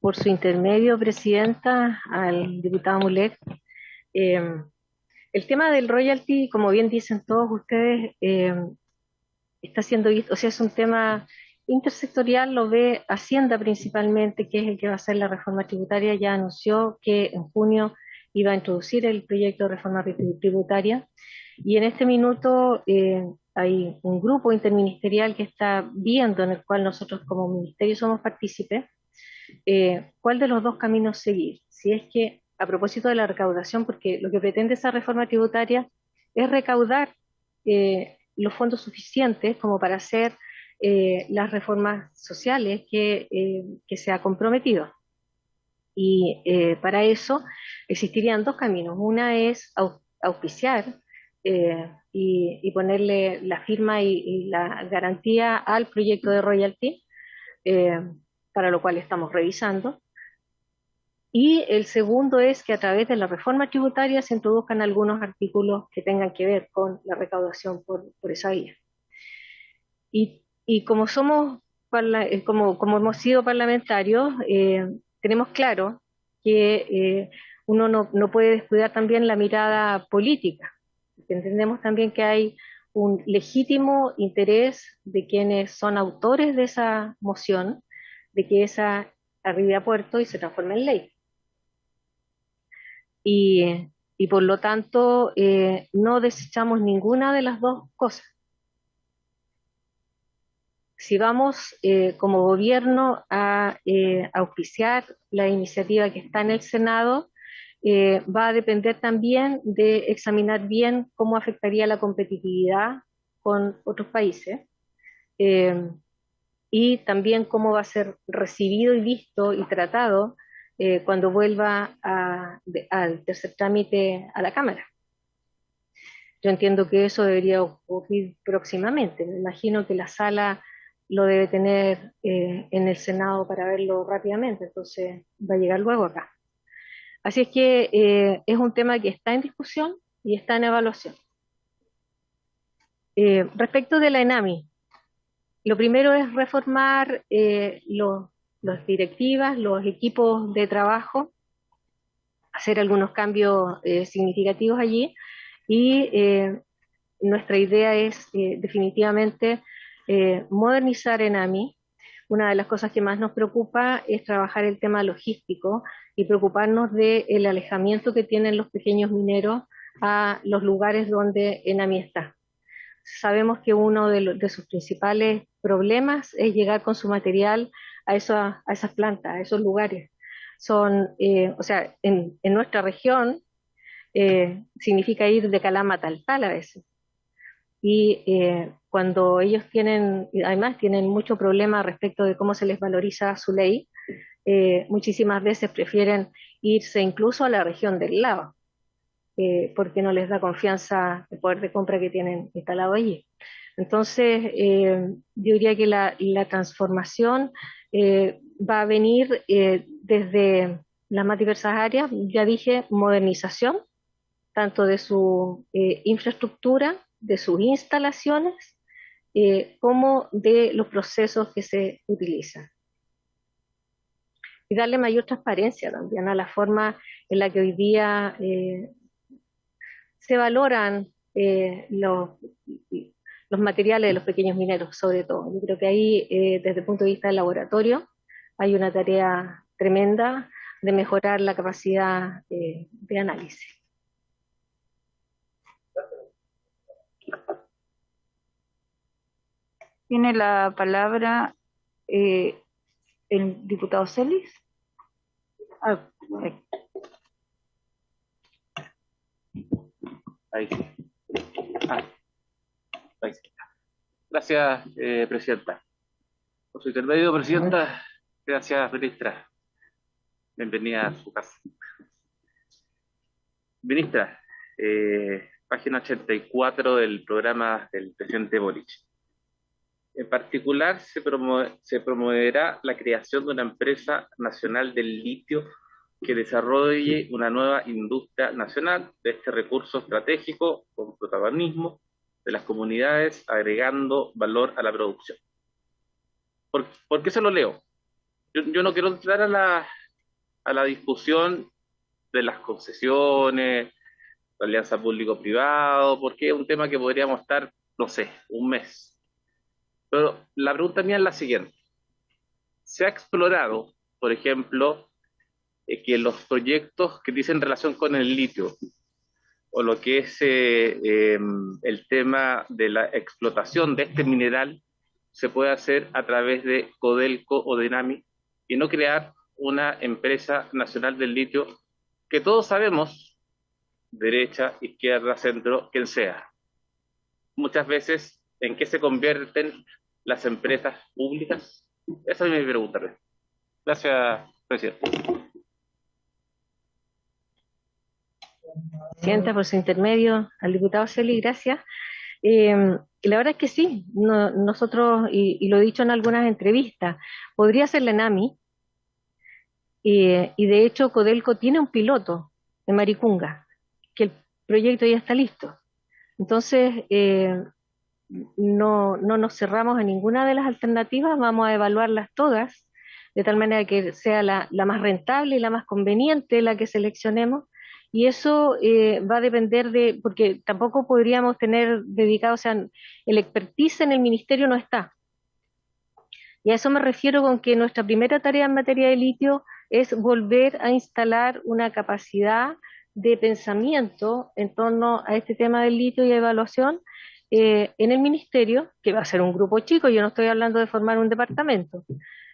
Por su intermedio, presidenta, al diputado Mulet. El tema del royalty, como bien dicen todos ustedes, está siendo visto, o sea, es un tema intersectorial, lo ve Hacienda principalmente, que es el que va a hacer la reforma tributaria. Ya anunció que en junio iba a introducir el proyecto de reforma tributaria, y en este minuto hay un grupo interministerial que está viendo, en el cual nosotros como ministerio somos partícipes, cuál de los dos caminos seguir. Si es que, a propósito de la recaudación, porque lo que pretende esa reforma tributaria es recaudar los fondos suficientes como para hacer las reformas sociales que se ha comprometido. Y para eso existirían dos caminos. Una es auspiciar y ponerle la firma y la garantía al proyecto de royalty, para lo cual estamos revisando. Y el segundo es que a través de la reforma tributaria se introduzcan algunos artículos que tengan que ver con la recaudación por esa vía. Y como como hemos sido parlamentarios, tenemos claro que uno no puede descuidar también la mirada política. Entendemos también que hay un legítimo interés de quienes son autores de esa moción, de que esa arribe a puerto y se transforme en ley. Y y por lo tanto no desechamos ninguna de las dos cosas. Si vamos como gobierno a auspiciar la iniciativa que está en el Senado, va a depender también de examinar bien cómo afectaría la competitividad con otros países y también cómo va a ser recibido y visto y tratado cuando vuelva al tercer trámite a la Cámara. Yo entiendo que eso debería ocurrir próximamente. Me imagino que la sala lo debe tener en el Senado para verlo rápidamente, entonces va a llegar luego acá. Así es que es un tema que está en discusión y está en evaluación. Respecto de la ENAMI, lo primero es reformar las directivas, los equipos de trabajo, hacer algunos cambios significativos allí y nuestra idea es definitivamente modernizar ENAMI. Una de las cosas que más nos preocupa es trabajar el tema logístico y preocuparnos del alejamiento que tienen los pequeños mineros a los lugares donde ENAMI está. Sabemos que uno de sus principales problemas es llegar con su material a esas plantas, a esos lugares. O sea, en nuestra región significa ir de Calama a Taltal a veces. Y cuando ellos además tienen mucho problema respecto de cómo se les valoriza su ley, muchísimas veces prefieren irse incluso a la región del lado, porque no les da confianza el poder de compra que tienen instalado allí. Entonces, yo diría que la transformación va a venir desde las más diversas áreas, ya dije, modernización, tanto de su infraestructura, de sus instalaciones, como de los procesos que se utilizan. Y darle mayor transparencia también a la forma en la que hoy día se valoran los materiales de los pequeños mineros, sobre todo. Yo creo que ahí, desde el punto de vista del laboratorio, hay una tarea tremenda de mejorar la capacidad de análisis. Tiene la palabra el diputado Celis. Ahí sí. Ahí sí. Gracias, presidenta. Por su intermedio, presidenta. Gracias, ministra. Bienvenida a su casa. Ministra, página 84 del programa del presidente Boric. En particular, se promoverá la creación de una empresa nacional del litio que desarrolle una nueva industria nacional de este recurso estratégico con protagonismo de las comunidades, agregando valor a la producción. ¿Por qué se lo leo? Yo no quiero entrar a la discusión de las concesiones, la alianza público-privado, porque es un tema que podríamos estar, no sé, un mes. Pero la pregunta mía es la siguiente. ¿Se ha explorado, por ejemplo, que los proyectos que dicen relación con el litio, o lo que es el tema de la explotación de este mineral, se puede hacer a través de Codelco o de ENAMI, y no crear una empresa nacional del litio que todos sabemos, derecha, izquierda, centro, quien sea, muchas veces en qué se convierten las empresas públicas? Esa es mi pregunta. Gracias, presidente. Presidenta, por su intermedio, al diputado Celi, gracias. La verdad es que sí, nosotros, y lo he dicho en algunas entrevistas, podría ser la ENAMI, y de hecho Codelco tiene un piloto en Maricunga, que el proyecto ya está listo. Entonces, no nos cerramos a ninguna de las alternativas, vamos a evaluarlas todas, de tal manera que sea la más rentable y la más conveniente la que seleccionemos, y eso va a depender porque tampoco podríamos tener dedicado, o sea, el expertise en el ministerio no está. Y a eso me refiero con que nuestra primera tarea en materia de litio es volver a instalar una capacidad de pensamiento en torno a este tema del litio y evaluación en el ministerio, que va a ser un grupo chico, yo no estoy hablando de formar un departamento.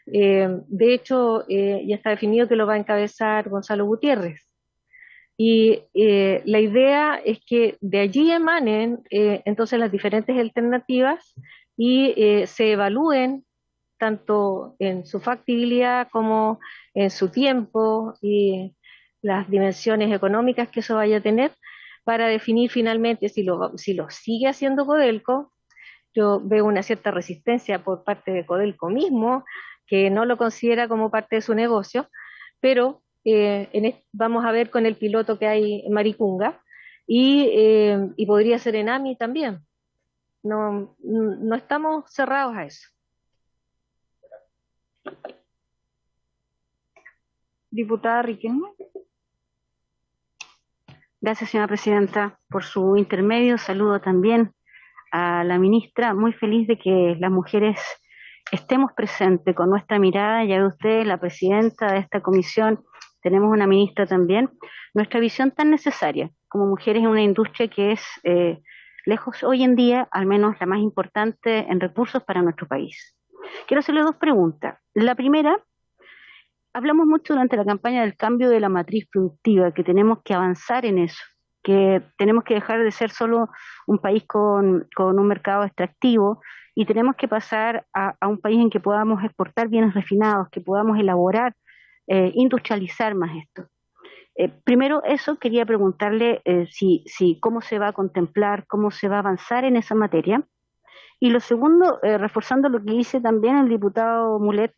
De hecho, ya está definido que lo va a encabezar Gonzalo Gutiérrez. Y la idea es que de allí emanen entonces las diferentes alternativas y se evalúen tanto en su factibilidad como en su tiempo y las dimensiones económicas que eso vaya a tener para definir finalmente si lo sigue haciendo Codelco. Yo veo una cierta resistencia por parte de Codelco mismo, que no lo considera como parte de su negocio, pero vamos a ver con el piloto que hay en Maricunga y podría ser en AMI también. No estamos cerrados a eso. Diputada Riquelme. Gracias, señora presidenta, por su intermedio. Saludo también a la ministra. Muy feliz de que las mujeres estemos presentes con nuestra mirada. Ya ve usted, la presidenta de esta comisión, tenemos una ministra también. Nuestra visión tan necesaria como mujeres en una industria que es lejos hoy en día, al menos la más importante en recursos para nuestro país. Quiero hacerle dos preguntas. La primera, hablamos mucho durante la campaña del cambio de la matriz productiva, que tenemos que avanzar en eso, que tenemos que dejar de ser solo un país con un mercado extractivo y tenemos que pasar a un país en que podamos exportar bienes refinados, que podamos elaborar, industrializar más esto. Primero eso, quería preguntarle si cómo se va a contemplar, cómo se va a avanzar en esa materia. Y lo segundo, reforzando lo que dice también el diputado Mulet,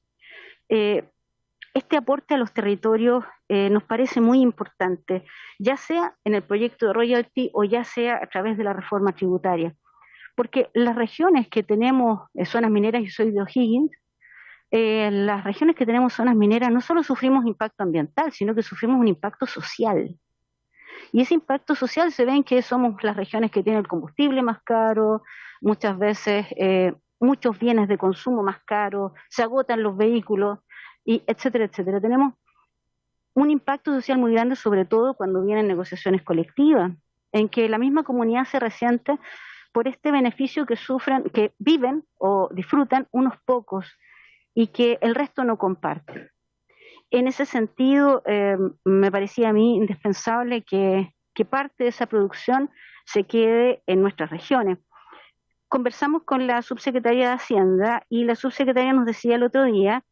este aporte a los territorios nos parece muy importante, ya sea en el proyecto de royalty o ya sea a través de la reforma tributaria. Porque las regiones que tenemos zonas mineras, yo soy de O'Higgins, las regiones que tenemos zonas mineras no solo sufrimos impacto ambiental, sino que sufrimos un impacto social. Y ese impacto social se ve en que somos las regiones que tienen el combustible más caro, muchas veces muchos bienes de consumo más caros, se agotan los vehículos, y etcétera, etcétera. Tenemos un impacto social muy grande, sobre todo cuando vienen negociaciones colectivas, en que la misma comunidad se resiente por este beneficio que sufren, que viven o disfrutan unos pocos y que el resto no comparte. En ese sentido, me parecía a mí indispensable que parte de esa producción se quede en nuestras regiones. Conversamos con la subsecretaria de Hacienda y la subsecretaria nos decía el otro día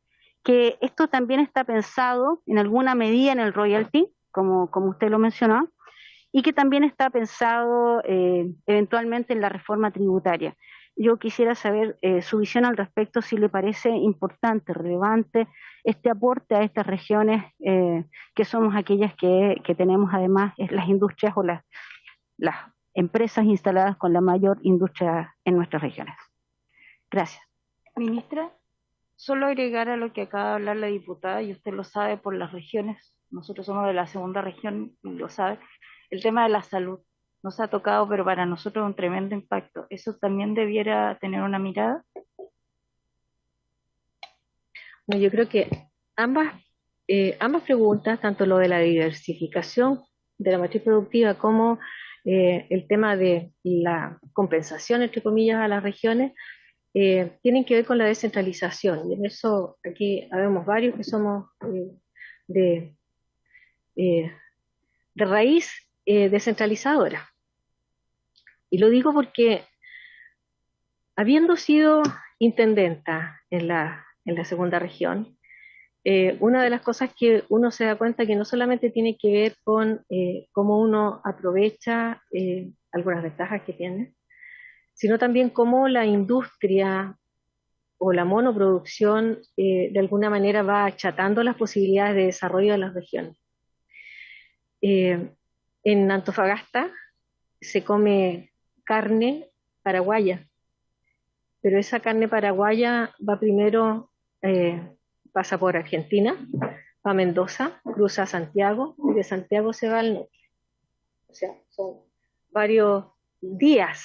que esto también está pensado en alguna medida en el royalty, como usted lo mencionó, y que también está pensado eventualmente en la reforma tributaria. Yo quisiera saber su visión al respecto, si le parece importante, relevante, este aporte a estas regiones que somos aquellas que tenemos además las industrias o las empresas instaladas con la mayor industria en nuestras regiones. Gracias. Ministra, solo agregar a lo que acaba de hablar la diputada, y usted lo sabe por las regiones, nosotros somos de la segunda región, y lo sabe, el tema de la salud. Nos ha tocado, pero para nosotros es un tremendo impacto. ¿Eso también debiera tener una mirada? No, yo creo que ambas preguntas, tanto lo de la diversificación de la matriz productiva como el tema de la compensación, entre comillas, a las regiones, tienen que ver con la descentralización. Y en eso aquí habemos varios que somos de raíz descentralizadora. Y lo digo porque, habiendo sido intendenta en la segunda región, una de las cosas que uno se da cuenta que no solamente tiene que ver con cómo uno aprovecha algunas ventajas que tiene, sino también cómo la industria o la monoproducción de alguna manera va achatando las posibilidades de desarrollo de las regiones. En Antofagasta se come carne paraguaya, pero esa carne paraguaya va primero, pasa por Argentina, va a Mendoza, cruza a Santiago, y de Santiago se va al norte. O sea, son varios días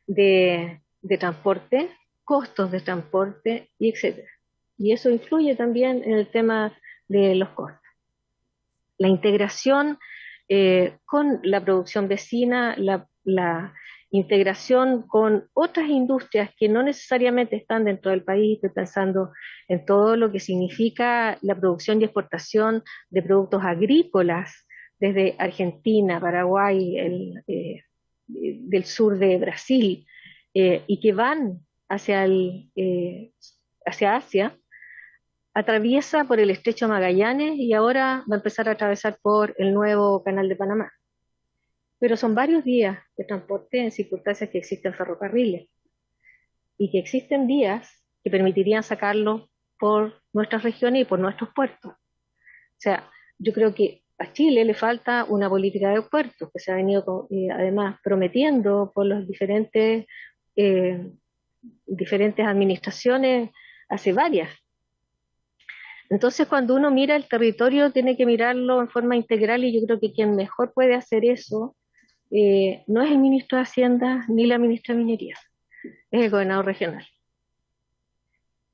de transporte, costos de transporte, y etcétera. Y eso influye también en el tema de los costos. La integración con la producción vecina, la integración con otras industrias que no necesariamente están dentro del país. Estoy pensando en todo lo que significa la producción y exportación de productos agrícolas desde Argentina, Paraguay, del sur de Brasil, y que van hacia Asia, atraviesa por el Estrecho de Magallanes y ahora va a empezar a atravesar por el nuevo Canal de Panamá. Pero son varios días de transporte en circunstancias que existen ferrocarriles y que existen vías que permitirían sacarlo por nuestras regiones y por nuestros puertos. O sea, yo creo que a Chile le falta una política de puertos que se ha venido además prometiendo por los diferentes administraciones hace varias. Entonces, cuando uno mira el territorio, tiene que mirarlo en forma integral, y yo creo que quien mejor puede hacer eso no es el ministro de Hacienda ni la ministra de Minería, es el gobernador regional.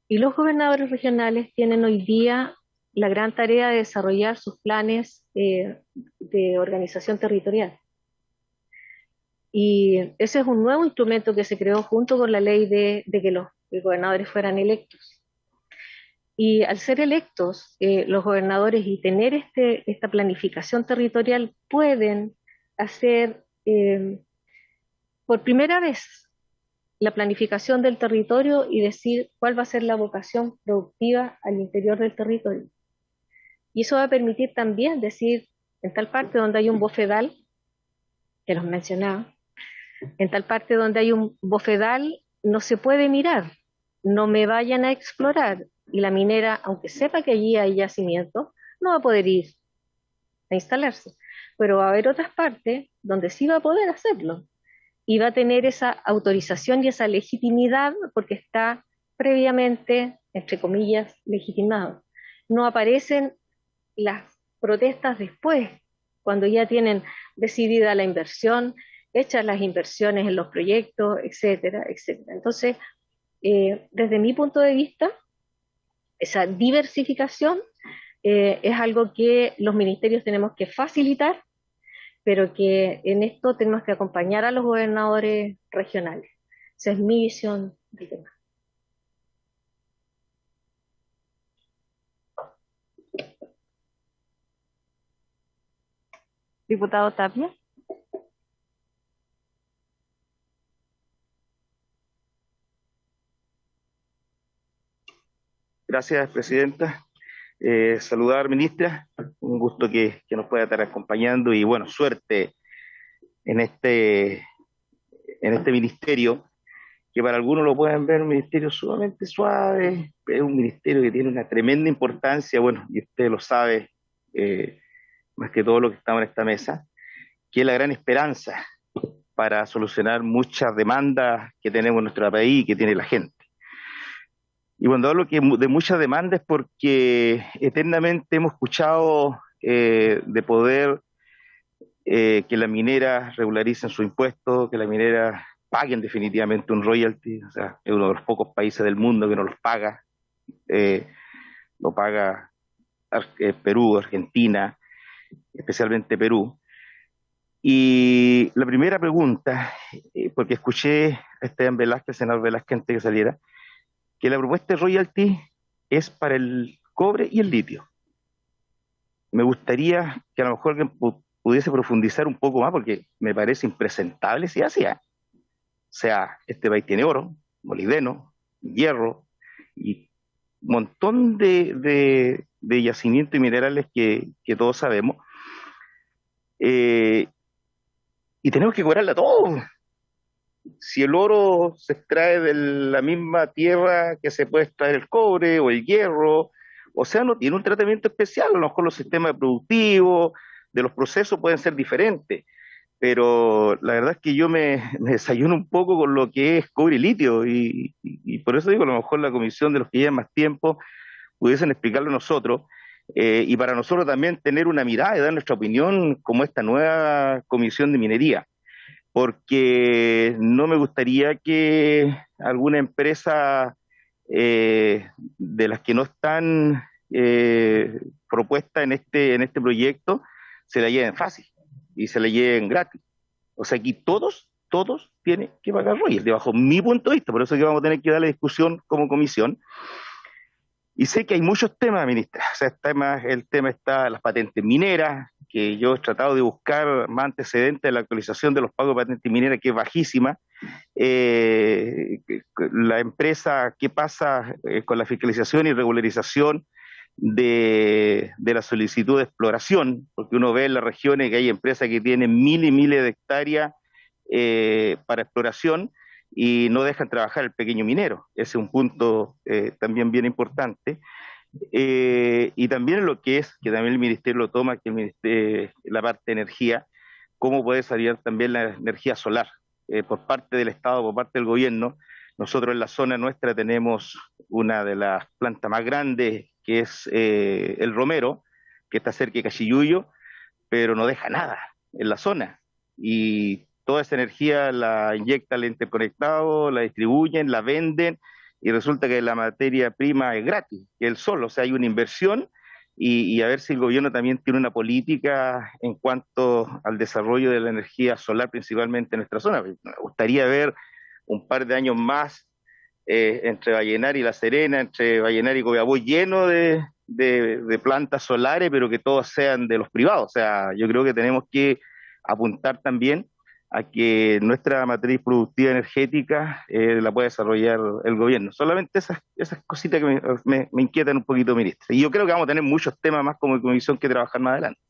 Y los gobernadores regionales tienen hoy día la gran tarea de desarrollar sus planes de organización territorial. Y ese es un nuevo instrumento que se creó junto con la ley de que los gobernadores fueran electos. Y al ser electos los gobernadores y tener esta planificación territorial, pueden hacer por primera vez la planificación del territorio y decir cuál va a ser la vocación productiva al interior del territorio. Y eso va a permitir también decir, en tal parte donde hay un bofedal, que los mencionaba, en tal parte donde hay un bofedal no se puede mirar, no me vayan a explorar, y la minera, aunque sepa que allí hay yacimiento, no va a poder ir a instalarse. Pero va a haber otras partes donde sí va a poder hacerlo, y va a tener esa autorización y esa legitimidad porque está previamente, entre comillas, legitimado. No aparecen las protestas después, cuando ya tienen decidida la inversión, hechas las inversiones en los proyectos, etcétera, etcétera. Entonces, desde mi punto de vista, esa diversificación es algo que los ministerios tenemos que facilitar, pero que en esto tenemos que acompañar a los gobernadores regionales. Esa es mi visión del tema. Diputado Tapia. Gracias, presidenta. Saludar, ministra. Un gusto que nos pueda estar acompañando, y bueno, suerte en este ministerio, que para algunos lo pueden ver un ministerio sumamente suave, pero es un ministerio que tiene una tremenda importancia, bueno, y usted lo sabe, más que todo lo que estamos en esta mesa, que es la gran esperanza para solucionar muchas demandas que tenemos en nuestro país y que tiene la gente. Y cuando hablo de muchas demandas es porque eternamente hemos escuchado de poder que las mineras regularicen su impuesto, que las mineras paguen definitivamente un royalty. O sea, es uno de los pocos países del mundo que no los paga. Lo paga Perú, Argentina, especialmente Perú. Y la primera pregunta, porque escuché a Esteban Velázquez, senador Velázquez, antes que saliera, que la propuesta de royalty es para el cobre y el litio. Me gustaría que a lo mejor alguien pudiese profundizar un poco más, porque me parece impresentable si hacía. O sea, este país tiene oro, molibdeno, hierro y un montón de yacimientos y minerales que todos sabemos. Y tenemos que cobrarle a todos. Si el oro se extrae de la misma tierra que se puede extraer el cobre o el hierro, o sea, no tiene un tratamiento especial. A lo mejor los sistemas productivos de los procesos pueden ser diferentes, pero la verdad es que yo me desayuno un poco con lo que es cobre y litio, y por eso digo, a lo mejor la comisión de los que llevan más tiempo pudiesen explicarlo a nosotros, y para nosotros también tener una mirada y dar nuestra opinión como esta nueva comisión de minería, porque no me gustaría que alguna empresa de las que no están propuestas en este proyecto se la lleven fácil. y se le lleguen gratis. O sea, aquí todos tienen que pagar royalties, bajo mi punto de vista, por eso es que vamos a tener que darle discusión como comisión. Y sé que hay muchos temas, ministra. O sea, el tema está las patentes mineras, que yo he tratado de buscar más antecedentes de la actualización de los pagos de patentes mineras, que es bajísima. La empresa, ¿qué pasa con la fiscalización y regularización de la solicitud de exploración? Porque uno ve en las regiones que hay empresas que tienen miles y miles de hectáreas para exploración, y no dejan trabajar el pequeño minero. Ese es un punto también bien importante. Y también lo que también el Ministerio lo toma, que la parte de energía, cómo puede salir también la energía solar por parte del Estado, por parte del gobierno. Nosotros en la zona nuestra tenemos una de las plantas más grandes, que es el Romero, que está cerca de Cachiyuyo, pero no deja nada en la zona. Y toda esa energía la inyecta el interconectado, la distribuyen, la venden, y resulta que la materia prima es gratis, que es el sol. O sea, hay una inversión, y a ver si el gobierno también tiene una política en cuanto al desarrollo de la energía solar, principalmente en nuestra zona. Me gustaría ver un par de años más entre Vallenar y La Serena, entre Vallenar y Copiapó, lleno de plantas solares, pero que todos sean de los privados. O sea, yo creo que tenemos que apuntar también a que nuestra matriz productiva energética la pueda desarrollar el gobierno. Solamente esas cositas que me inquietan un poquito, ministra. Y yo creo que vamos a tener muchos temas más como comisión que trabajar más adelante.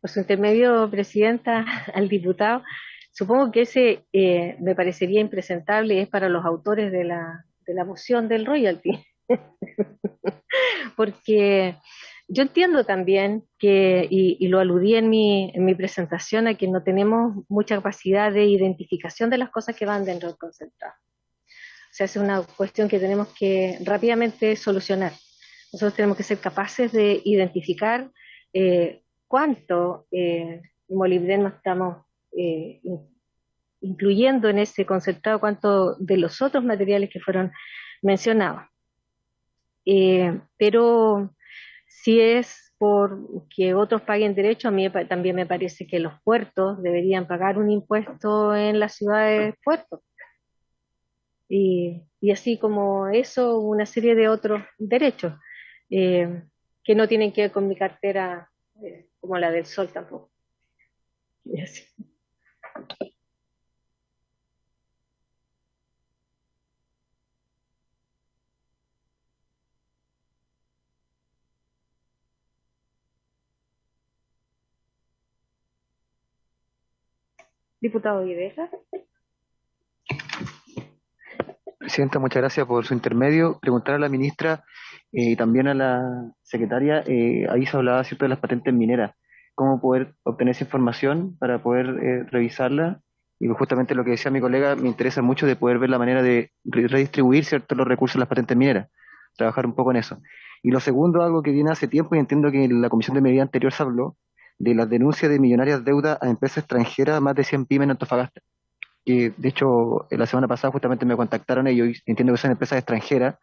Por su intermedio, presidenta, al diputado, supongo que ese me parecería impresentable, es para los autores de la moción del royalty. Porque yo entiendo también que, y lo aludí en mi presentación, a que no tenemos mucha capacidad de identificación de las cosas que van dentro del concentrado. O sea, es una cuestión que tenemos que rápidamente solucionar. Nosotros tenemos que ser capaces de identificar cuánto molibdeno estamos incluyendo en ese concentrado, cuánto de los otros materiales que fueron mencionados. Pero si es por que otros paguen derecho, a mí también me parece que los puertos deberían pagar un impuesto en las ciudades puertos. Y así como eso, una serie de otros derechos que no tienen que ver con mi cartera, como la del sol tampoco. Y así. Diputado Viveza. Presidenta, muchas gracias por su intermedio. Preguntar a la ministra y también a la secretaria, ahí se hablaba, ¿cierto?, de las patentes mineras. ¿Cómo poder obtener esa información para poder revisarla? Y justamente lo que decía mi colega, me interesa mucho de poder ver la manera de redistribuir, ¿cierto?, los recursos de las patentes mineras. Trabajar un poco en eso. Y lo segundo, algo que viene hace tiempo, y entiendo que en la comisión de medida anterior se habló, de las denuncias de millonarias deudas a empresas extranjeras, más de 100 pymes en Antofagasta. Que de hecho la semana pasada justamente me contactaron ellos, y entiendo que son empresas extranjeras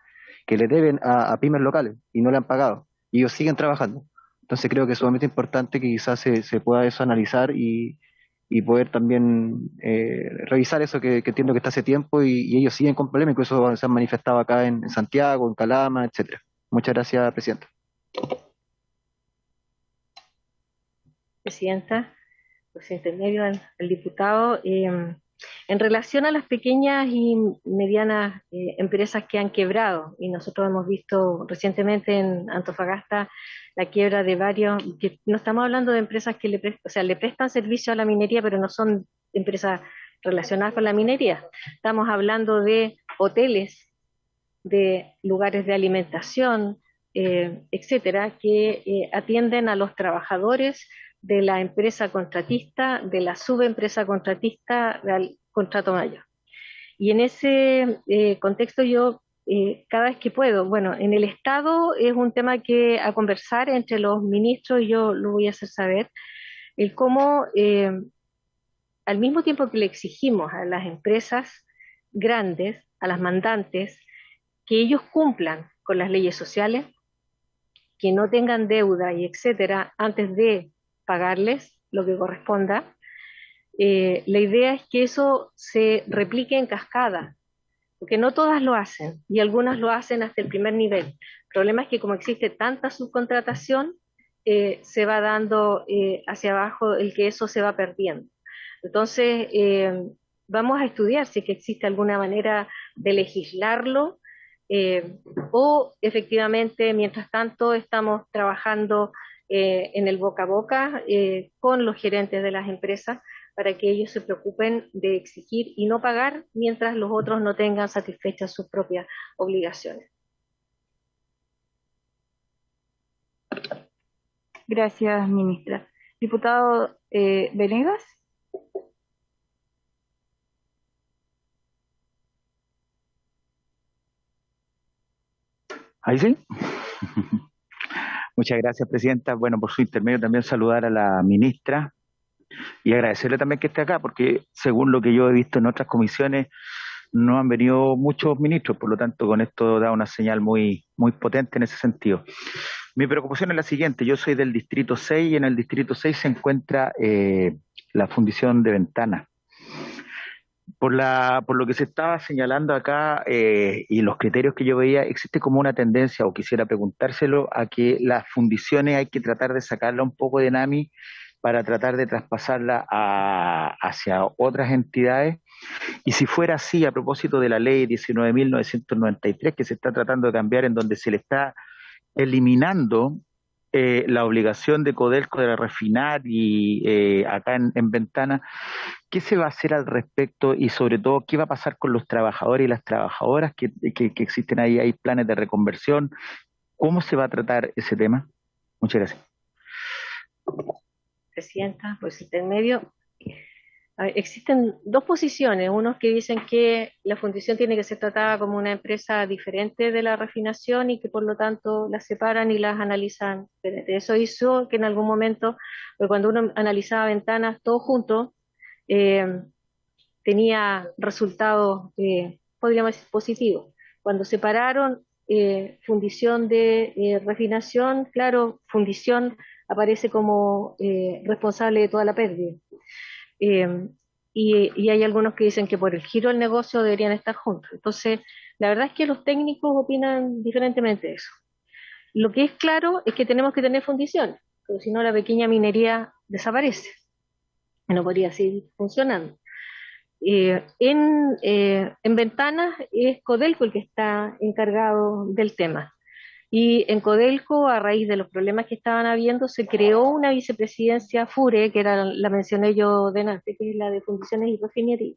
que le deben a pymes locales y no le han pagado, y ellos siguen trabajando. Entonces creo que es sumamente importante que quizás se pueda eso analizar y poder también revisar eso que entiendo que está hace tiempo, y ellos siguen con problemas, incluso se han manifestado acá en Santiago, en Calama, etcétera. Muchas gracias, presidenta. Presidenta, por intermedio al diputado, en relación a las pequeñas y medianas empresas que han quebrado, y nosotros hemos visto recientemente en Antofagasta la quiebra de varios, que no estamos hablando de empresas que le prestan servicio a la minería, pero no son empresas relacionadas con la minería. Estamos hablando de hoteles, de lugares de alimentación, etcétera, que atienden a los trabajadores de la empresa contratista, de la subempresa contratista del contrato mayor. Y en ese contexto yo, cada vez que puedo, bueno, en el Estado es un tema que a conversar entre los ministros, y yo lo voy a hacer saber, el cómo al mismo tiempo que le exigimos a las empresas grandes, a las mandantes, que ellos cumplan con las leyes sociales, que no tengan deuda y etcétera antes de pagarles lo que corresponda. La idea es que eso se replique en cascada, porque no todas lo hacen y algunas lo hacen hasta el primer nivel. El problema es que como existe tanta subcontratación, se va dando hacia abajo el que eso se va perdiendo. Entonces, vamos a estudiar si es que existe alguna manera de legislarlo o efectivamente, mientras tanto, estamos trabajando en el boca a boca con los gerentes de las empresas para que ellos se preocupen de exigir y no pagar mientras los otros no tengan satisfechas sus propias obligaciones. Gracias, ministra. Diputado Venegas. Ahí sí. Muchas gracias, presidenta. Bueno, por su intermedio también saludar a la ministra y agradecerle también que esté acá, porque según lo que yo he visto en otras comisiones, no han venido muchos ministros, por lo tanto, con esto da una señal muy, muy potente en ese sentido. Mi preocupación es la siguiente: yo soy del Distrito 6 y en el Distrito 6 se encuentra la fundición de Ventanas. Por lo que se estaba señalando acá y los criterios que yo veía, existe como una tendencia, o quisiera preguntárselo, a que las fundiciones hay que tratar de sacarla un poco de NAMI para tratar de traspasarla hacia otras entidades. Y si fuera así, a propósito de la ley 19.993 que se está tratando de cambiar, en donde se le está eliminando la obligación de Codelco de refinar y acá en Ventana, ¿qué se va a hacer al respecto y sobre todo qué va a pasar con los trabajadores y las trabajadoras que existen ahí? ¿Hay planes de reconversión? ¿Cómo se va a tratar ese tema? Muchas gracias. Presidenta, por el intermedio. Existen dos posiciones, unos que dicen que la fundición tiene que ser tratada como una empresa diferente de la refinación y que por lo tanto las separan y las analizan. Eso hizo que en algún momento, cuando uno analizaba Ventanas todos juntos, tenía resultados, podríamos decir, positivos. Cuando separaron fundición de refinación, claro, fundición aparece como responsable de toda la pérdida. Y hay algunos que dicen que por el giro del negocio deberían estar juntos. Entonces, la verdad es que los técnicos opinan diferentemente de eso. Lo que es claro es que tenemos que tener fundiciones, porque si no la pequeña minería desaparece y no podría seguir funcionando. En Ventanas es Codelco el que está encargado del tema. Y en Codelco, a raíz de los problemas que estaban habiendo, se creó una vicepresidencia FURE, que era, la mencioné yo delante, que es la de Fundiciones y Refinería.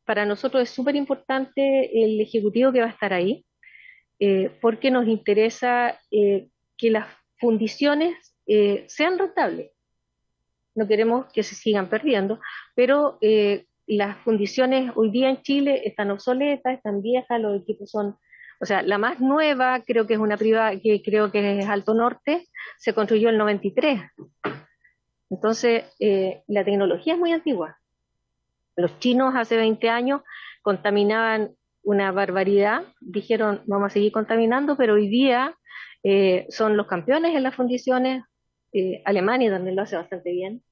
Para nosotros es súper importante el ejecutivo que va a estar ahí, porque nos interesa que las fundiciones sean rentables. No queremos que se sigan perdiendo, pero las fundiciones hoy día en Chile están obsoletas, están viejas, los equipos son... O sea, la más nueva creo que es una privada, que creo que es Alto Norte, se construyó en el 93. Entonces, la tecnología es muy antigua. Los chinos hace 20 años contaminaban una barbaridad, dijeron vamos a seguir contaminando, pero hoy día son los campeones en las fundiciones. Alemania también lo hace bastante bien.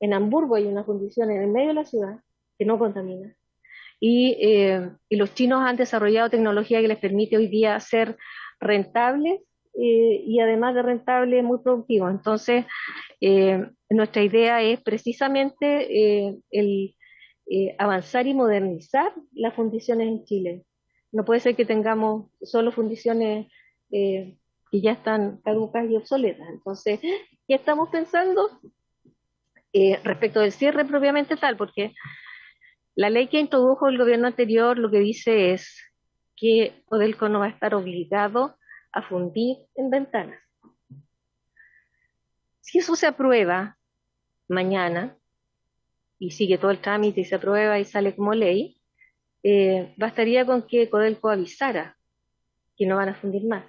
En Hamburgo hay una fundición en el medio de la ciudad que no contamina. Y los chinos han desarrollado tecnología que les permite hoy día ser rentables y además de rentables, muy productivos. Entonces, nuestra idea es precisamente avanzar y modernizar las fundiciones en Chile. No puede ser que tengamos solo fundiciones que ya están caducas y obsoletas. Entonces, ¿qué estamos pensando respecto del cierre propiamente tal? Porque la ley que introdujo el gobierno anterior lo que dice es que Codelco no va a estar obligado a fundir en Ventanas. Si eso se aprueba mañana y sigue todo el trámite y se aprueba y sale como ley, bastaría con que Codelco avisara que no van a fundir más.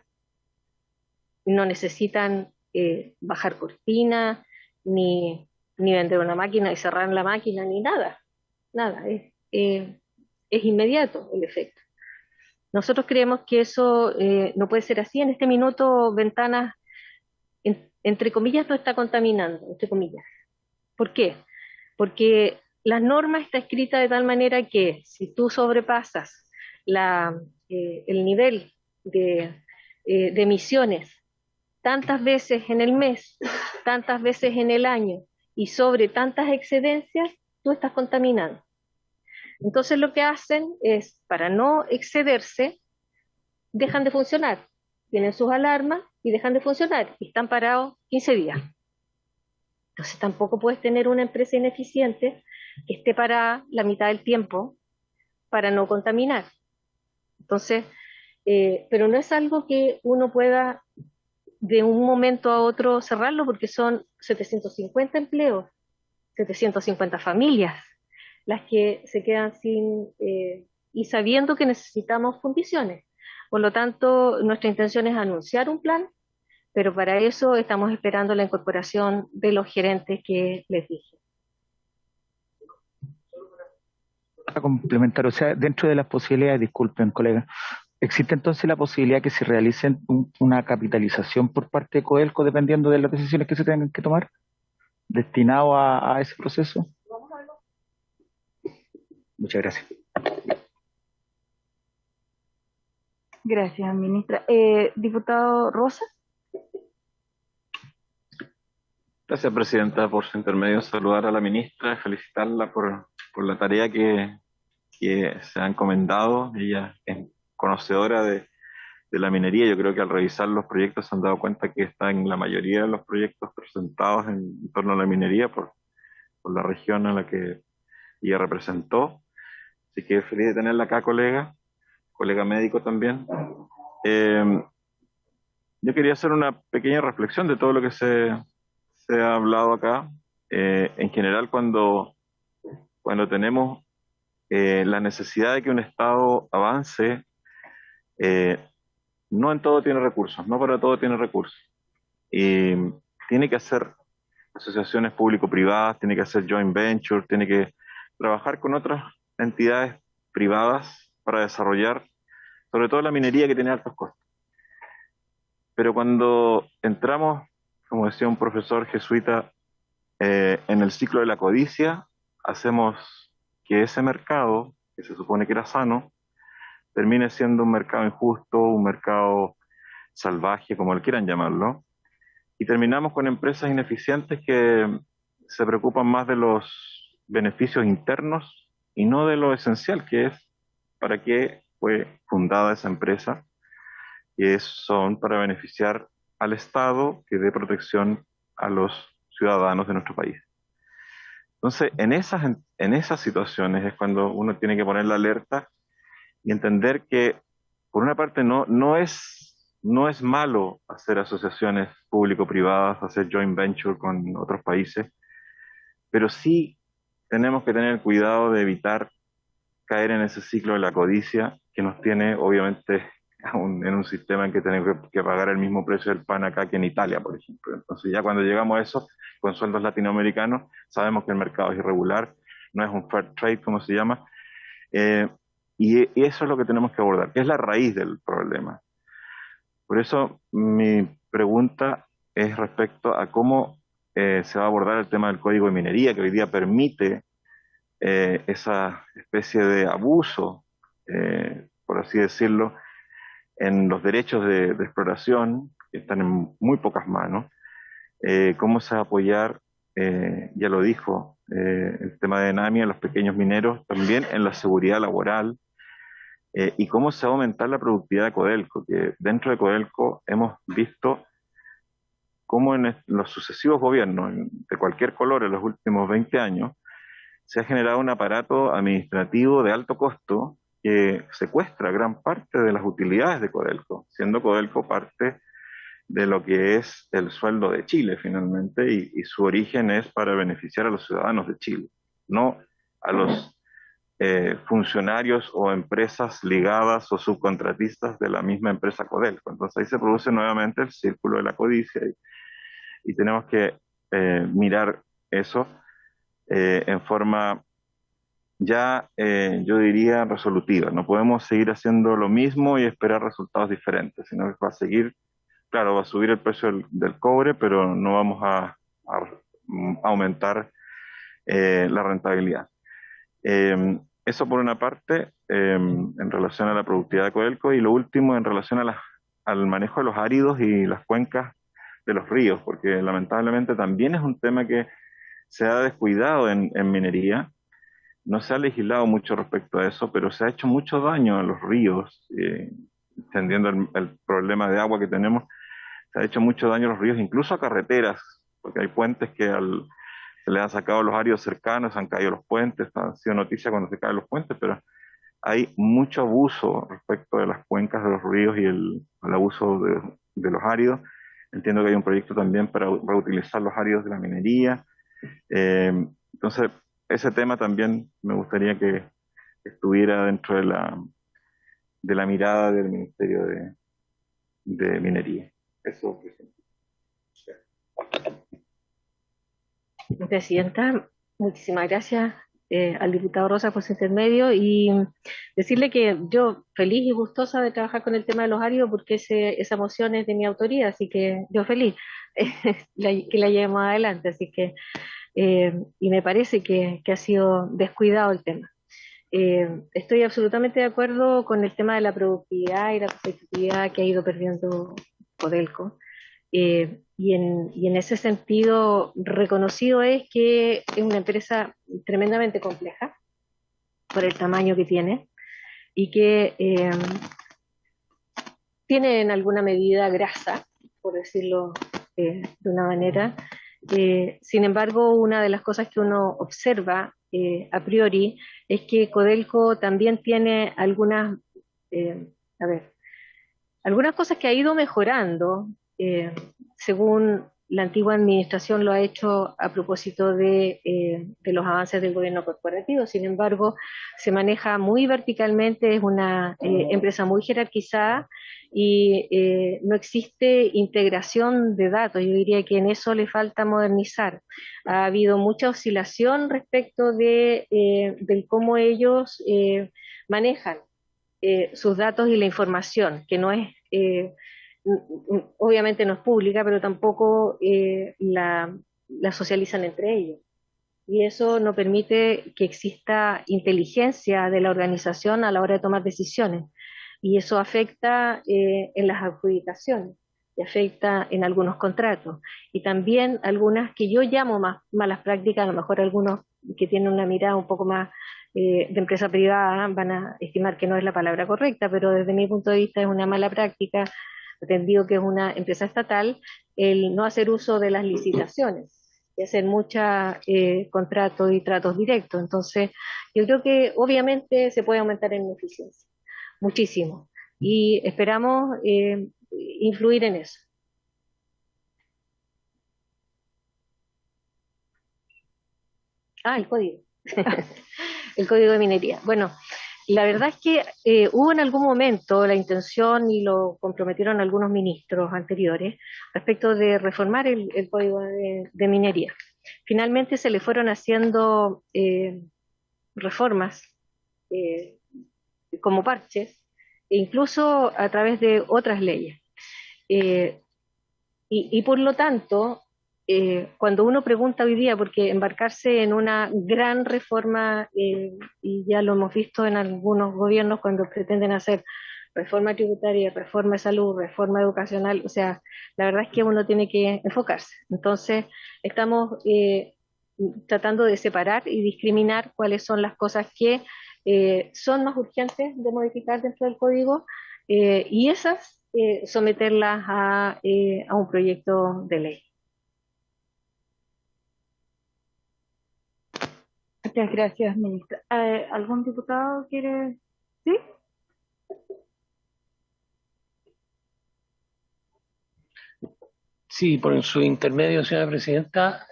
No necesitan bajar cortina, ni vender una máquina y cerrar la máquina, ni nada. Nada, es inmediato el efecto. Nosotros creemos que eso no puede ser así. En este minuto, Ventanas, entre comillas, no está contaminando, entre comillas. ¿Por qué? Porque la norma está escrita de tal manera que si tú sobrepasas el nivel de emisiones tantas veces en el mes, tantas veces en el año y sobre tantas excedencias, tú estás contaminando. Entonces lo que hacen es, para no excederse, dejan de funcionar. Tienen sus alarmas y dejan de funcionar y están parados 15 días. Entonces tampoco puedes tener una empresa ineficiente que esté parada la mitad del tiempo para no contaminar. Entonces, pero no es algo que uno pueda de un momento a otro cerrarlo porque son 750 empleos, 750 familias las que se quedan sin, y sabiendo que necesitamos fundiciones. Por lo tanto, nuestra intención es anunciar un plan, pero para eso estamos esperando la incorporación de los gerentes que les dije. Para complementar, o sea, dentro de las posibilidades, disculpen, colega, ¿existe entonces la posibilidad que se realicen una capitalización por parte de Codelco dependiendo de las decisiones que se tengan que tomar destinado a ese proceso? Muchas gracias. Gracias, ministra. Diputado Rosa. Gracias, presidenta, por su intermedio. Saludar a la ministra, felicitarla por la tarea que se ha encomendado. Ella es conocedora de la minería. Yo creo que al revisar los proyectos se han dado cuenta que está en la mayoría de los proyectos presentados en torno a la minería por la región a la que ella representó. Así que feliz de tenerla acá, colega médico también. Yo quería hacer una pequeña reflexión de todo lo que se ha hablado acá. En general, cuando tenemos la necesidad de que un Estado avance, no en todo tiene recursos, no para todo tiene recursos. Y tiene que hacer asociaciones público-privadas, tiene que hacer joint venture, tiene que trabajar con otras entidades privadas para desarrollar, sobre todo la minería que tiene altos costos. Pero cuando entramos, como decía un profesor jesuita, en el ciclo de la codicia, hacemos que ese mercado, que se supone que era sano, termine siendo un mercado injusto, un mercado salvaje, como le quieran llamarlo, y terminamos con empresas ineficientes que se preocupan más de los beneficios internos y no de lo esencial que es para qué fue fundada esa empresa, que son para beneficiar al Estado que dé protección a los ciudadanos de nuestro país. Entonces, en esas situaciones es cuando uno tiene que poner la alerta y entender que, por una parte, no es malo hacer asociaciones público-privadas, hacer joint venture con otros países, pero sí tenemos que tener cuidado de evitar caer en ese ciclo de la codicia que nos tiene, obviamente, en un sistema en que tenemos que pagar el mismo precio del pan acá que en Italia, por ejemplo. Entonces ya cuando llegamos a eso, con sueldos latinoamericanos, sabemos que el mercado es irregular, no es un fair trade, como se llama, y eso es lo que tenemos que abordar, que es la raíz del problema. Por eso mi pregunta es respecto a cómo se va a abordar el tema del Código de Minería, que hoy día permite esa especie de abuso, por así decirlo, en los derechos de exploración, que están en muy pocas manos. Cómo se va a apoyar, ya lo dijo, el tema de ENAMI a los pequeños mineros, también en la seguridad laboral, y cómo se va a aumentar la productividad de Codelco, que dentro de Codelco hemos visto cómo en los sucesivos gobiernos, de cualquier color en los últimos 20 años, se ha generado un aparato administrativo de alto costo que secuestra gran parte de las utilidades de Codelco, siendo Codelco parte de lo que es el sueldo de Chile finalmente, y su origen es para beneficiar a los ciudadanos de Chile, no a los funcionarios o empresas ligadas o subcontratistas de la misma empresa Codelco. Entonces ahí se produce nuevamente el círculo de la codicia y tenemos que mirar eso en forma ya yo diría resolutiva. No podemos seguir haciendo lo mismo y esperar resultados diferentes, sino que va a seguir, claro, va a subir el precio del cobre, pero no vamos a aumentar la rentabilidad. Eso por una parte, en relación a la productividad de Codelco, y lo último en relación a al manejo de los áridos y las cuencas de los ríos, porque lamentablemente también es un tema que se ha descuidado en minería. No se ha legislado mucho respecto a eso, pero se ha hecho mucho daño a los ríos, entendiendo el problema de agua que tenemos. Se ha hecho mucho daño a los ríos, incluso a carreteras, porque hay puentes que se les han sacado los áridos cercanos, han caído los puentes, ha sido noticia cuando se caen los puentes, pero hay mucho abuso respecto de las cuencas de los ríos y el abuso de los áridos. Entiendo que hay un proyecto también para reutilizar los áridos de la minería. Entonces, ese tema también me gustaría que estuviera dentro de la mirada del Ministerio de Minería. Eso, Presidenta, muchísimas gracias al diputado Rosa por su intermedio y decirle que yo feliz y gustosa de trabajar con el tema de los áridos porque esa moción es de mi autoría, así que yo feliz que la llevemos adelante, así que y me parece que ha sido descuidado el tema. Estoy absolutamente de acuerdo con el tema de la productividad y la competitividad que ha ido perdiendo Codelco. Y en ese sentido, reconocido es que es una empresa tremendamente compleja por el tamaño que tiene y que tiene en alguna medida grasa, por decirlo de una manera. Sin embargo, una de las cosas que uno observa a priori es que Codelco también tiene algunas cosas que ha ido mejorando según la antigua administración lo ha hecho a propósito de los avances del gobierno corporativo. Sin embargo, se maneja muy verticalmente, es una empresa muy jerarquizada y no existe integración de datos. Yo diría que en eso le falta modernizar. Ha habido mucha oscilación respecto de cómo ellos manejan sus datos y la información, que no es obviamente no es pública, pero tampoco la socializan entre ellos. Y eso no permite que exista inteligencia de la organización a la hora de tomar decisiones. Y eso afecta en las adjudicaciones, y afecta en algunos contratos. Y también algunas que yo llamo más malas prácticas, a lo mejor algunos que tienen una mirada un poco más de empresa privada van a estimar que no es la palabra correcta, pero desde mi punto de vista es una mala práctica, entendido que es una empresa estatal, el no hacer uso de las licitaciones y hacer muchos contratos y tratos directos. Entonces, yo creo que obviamente se puede aumentar en eficiencia, muchísimo, y esperamos influir en eso. El código. El código de minería. Bueno, la verdad es que hubo en algún momento la intención, y lo comprometieron algunos ministros anteriores, respecto de reformar el código de minería. Finalmente se le fueron haciendo reformas como parches, e incluso a través de otras leyes. Y por lo tanto, cuando uno pregunta hoy día, porque embarcarse en una gran reforma, y ya lo hemos visto en algunos gobiernos cuando pretenden hacer reforma tributaria, reforma de salud, reforma educacional, o sea, la verdad es que uno tiene que enfocarse. Entonces, estamos tratando de separar y discriminar cuáles son las cosas que son más urgentes de modificar dentro del código, y esas someterlas a un proyecto de ley. Muchas gracias, ministra. ¿Algún diputado quiere? ¿Sí? Sí, por su intermedio, señora presidenta,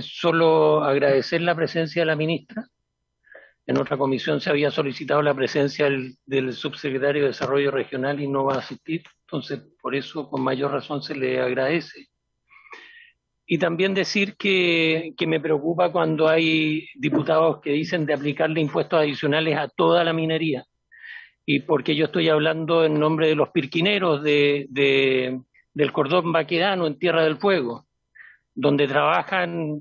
solo agradecer la presencia de la ministra. En otra comisión se había solicitado la presencia del subsecretario de Desarrollo Regional y no va a asistir, entonces por eso con mayor razón se le agradece. Y también decir que me preocupa cuando hay diputados que dicen de aplicarle impuestos adicionales a toda la minería. Y porque yo estoy hablando en nombre de los pirquineros del cordón vaquedano en Tierra del Fuego, donde trabajan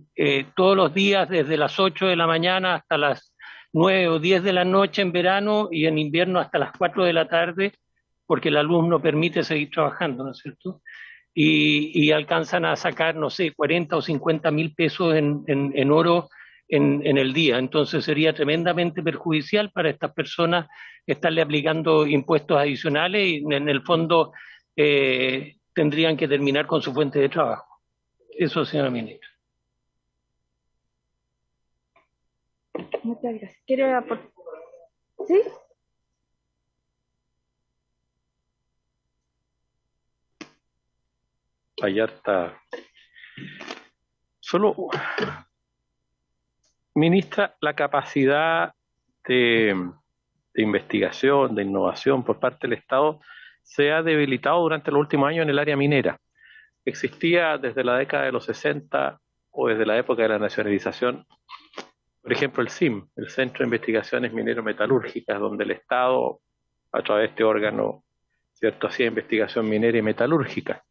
todos los días desde las 8 de la mañana hasta las 9 o 10 de la noche en verano y en invierno hasta las 4 de la tarde, porque la luz no permite seguir trabajando, ¿no es cierto? Y alcanzan a sacar, no sé, 40 o 50 mil pesos en oro en el día. Entonces sería tremendamente perjudicial para estas personas estarle aplicando impuestos adicionales y en el fondo tendrían que terminar con su fuente de trabajo. Eso, señora ministra. Muchas gracias. ¿Quiere aportar? ¿Sí? Vallarta. Solo, ministra, la capacidad de investigación, de innovación por parte del Estado se ha debilitado durante los últimos años en el área minera. Existía desde la década de los 60 o desde la época de la nacionalización, por ejemplo, el CIM, el Centro de Investigaciones Minero-Metalúrgicas, donde el Estado, a través de este órgano, ¿cierto?, hacía investigación minera y metalúrgica.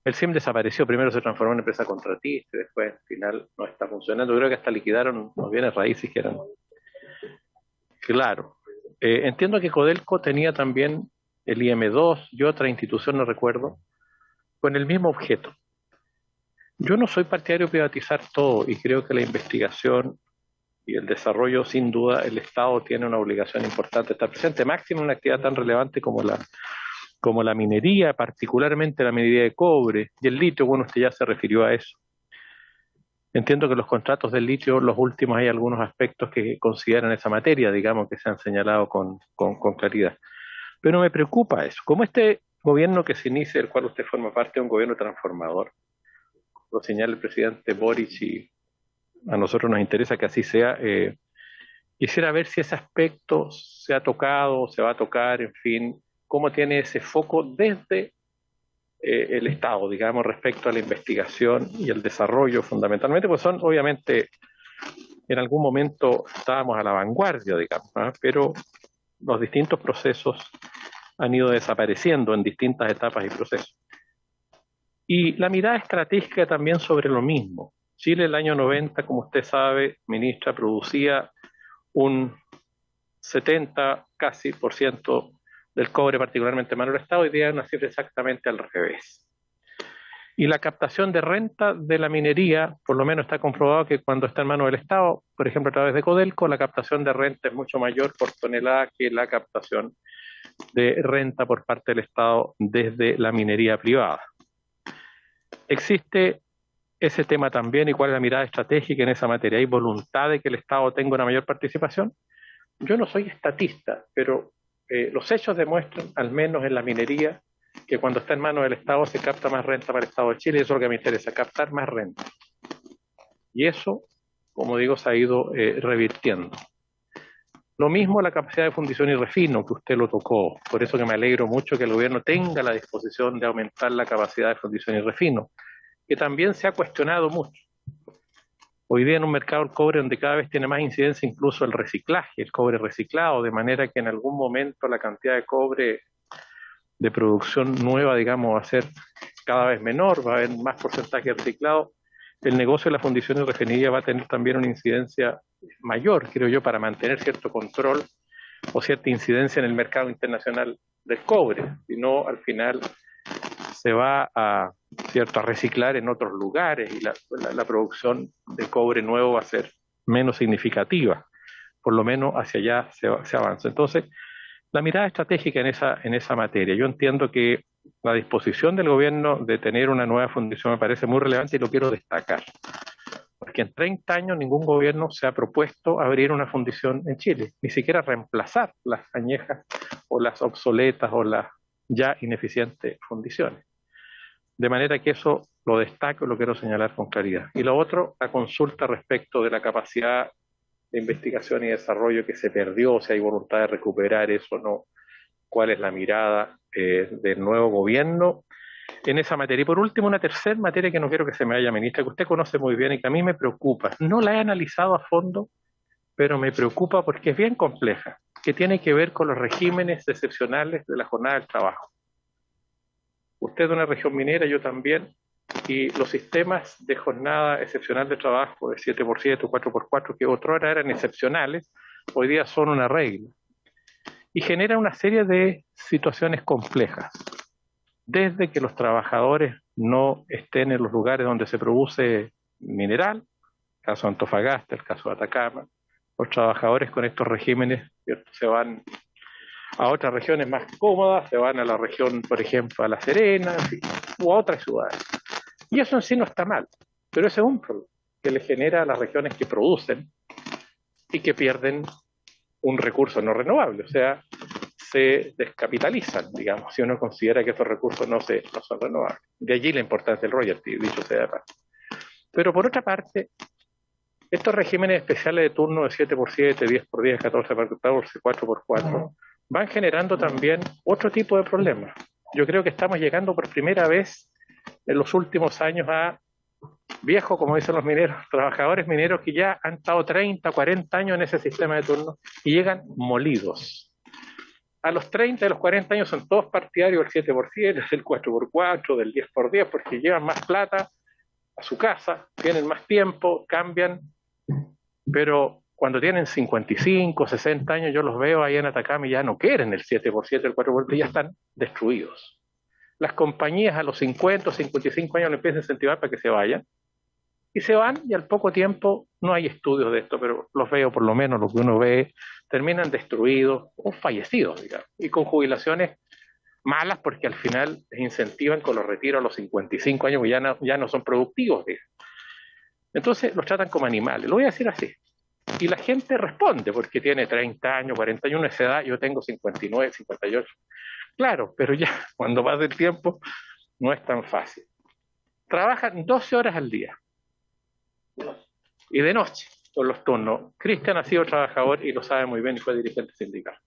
El CIM desapareció, primero se transformó en empresa contratista y después al final no está funcionando. Creo que hasta liquidaron los bienes raíces que eran. Claro. Entiendo que Codelco tenía también el IM2 y otra institución, no recuerdo, con el mismo objeto. Yo no soy partidario de privatizar todo y creo que la investigación y el desarrollo, sin duda, el Estado tiene una obligación importante de estar presente, máximo en una actividad tan relevante como la minería, particularmente la minería de cobre y el litio. Bueno, usted ya se refirió a eso. Entiendo que los contratos del litio, los últimos, hay algunos aspectos que consideran esa materia, digamos, que se han señalado con claridad. Pero me preocupa eso. Como este gobierno que se inicia, del cual usted forma parte, es un gobierno transformador, lo señala el presidente Boric y a nosotros nos interesa que así sea, quisiera ver si ese aspecto se ha tocado, se va a tocar, en fin, cómo tiene ese foco desde el Estado, digamos, respecto a la investigación y el desarrollo fundamentalmente, pues son, obviamente, en algún momento estábamos a la vanguardia, digamos, ¿no? Pero los distintos procesos han ido desapareciendo en distintas etapas y procesos. Y la mirada estratégica también sobre lo mismo. Chile, el año 90, como usted sabe, ministra, producía un 70 casi por ciento del cobre, particularmente en mano del Estado. Hoy día es una cifra exactamente al revés. Y la captación de renta de la minería, por lo menos está comprobado que cuando está en manos del Estado, por ejemplo a través de Codelco, la captación de renta es mucho mayor por tonelada que la captación de renta por parte del Estado desde la minería privada. Existe ese tema también, y cuál es la mirada estratégica en esa materia. ¿Hay voluntad de que el Estado tenga una mayor participación? Yo no soy estatista, pero los hechos demuestran, al menos en la minería, que cuando está en manos del Estado se capta más renta para el Estado de Chile, y eso es lo que me interesa, captar más renta. Y eso, como digo, se ha ido revirtiendo. Lo mismo la capacidad de fundición y refino, que usted lo tocó. Por eso que me alegro mucho que el gobierno tenga la disposición de aumentar la capacidad de fundición y refino, que también se ha cuestionado mucho. Hoy día en un mercado del cobre donde cada vez tiene más incidencia incluso el reciclaje, el cobre reciclado, de manera que en algún momento la cantidad de cobre de producción nueva, digamos, va a ser cada vez menor, va a haber más porcentaje reciclado. El negocio de la fundición y refinería va a tener también una incidencia mayor, creo yo, para mantener cierto control o cierta incidencia en el mercado internacional del cobre, si no al final se va a reciclar en otros lugares y la producción de cobre nuevo va a ser menos significativa, por lo menos hacia allá se avanza. Entonces, la mirada estratégica en esa materia, yo entiendo que la disposición del gobierno de tener una nueva fundición me parece muy relevante y lo quiero destacar, porque en 30 años ningún gobierno se ha propuesto abrir una fundición en Chile, ni siquiera reemplazar las añejas o las obsoletas o las ya ineficientes fundiciones. De manera que eso lo destaco y lo quiero señalar con claridad. Y lo otro, la consulta respecto de la capacidad de investigación y desarrollo que se perdió, si hay voluntad de recuperar eso o no, cuál es la mirada del nuevo gobierno. en esa materia. Y por último, una tercera materia que no quiero que se me vaya, ministra, que usted conoce muy bien y que a mí me preocupa. No la he analizado a fondo, pero me preocupa porque es bien compleja, que tiene que ver con los regímenes excepcionales de la jornada del trabajo. Usted es de una región minera, yo también, y los sistemas de jornada excepcional de trabajo de 7x7 o 4x4, que otrora eran excepcionales, hoy día son una regla. Y genera una serie de situaciones complejas. Desde que los trabajadores no estén en los lugares donde se produce mineral, el caso de Antofagasta, el caso de Atacama, los trabajadores con estos regímenes, ¿cierto?, se van a otras regiones más cómodas, se van a la región, por ejemplo, a La Serena, en fin, u a otras ciudades. Y eso en sí no está mal, pero ese es un problema que le genera a las regiones que producen y que pierden un recurso no renovable, o sea, se descapitalizan, digamos, si uno considera que estos recursos no son renovables. De allí la importancia del royalty, dicho sea de paso. Pero por otra parte, estos regímenes especiales de turno de 7x7, 10x10, 14x14, 4x4, van generando también otro tipo de problemas. Yo creo que estamos llegando por primera vez en los últimos años a viejos, como dicen los mineros, trabajadores mineros que ya han estado 30, 40 años en ese sistema de turno y llegan molidos. A los 30 y los 40 años son todos partidarios del 7x7, del 4x4, del 10x10, porque llevan más plata a su casa, tienen más tiempo, cambian, pero cuando tienen 55, 60 años, yo los veo ahí en Atacama y ya no quieren el 7x7, el 4x4, ya están destruidos. Las compañías a los 50 o 55 años le empiezan a incentivar para que se vayan, y se van, y al poco tiempo, no hay estudios de esto, pero los veo, por lo menos lo que uno ve, terminan destruidos o fallecidos, digamos, y con jubilaciones malas porque al final les incentivan con los retiros a los 55 años, que ya no son productivos, digamos. Entonces los tratan como animales, lo voy a decir así. Y la gente responde porque tiene 30 años, 41, esa edad, yo tengo 59, 58. Claro, pero ya cuando pasa el tiempo no es tan fácil. Trabajan 12 horas al día. Y de noche, con los turnos. Cristian ha sido trabajador y lo sabe muy bien y fue dirigente sindical.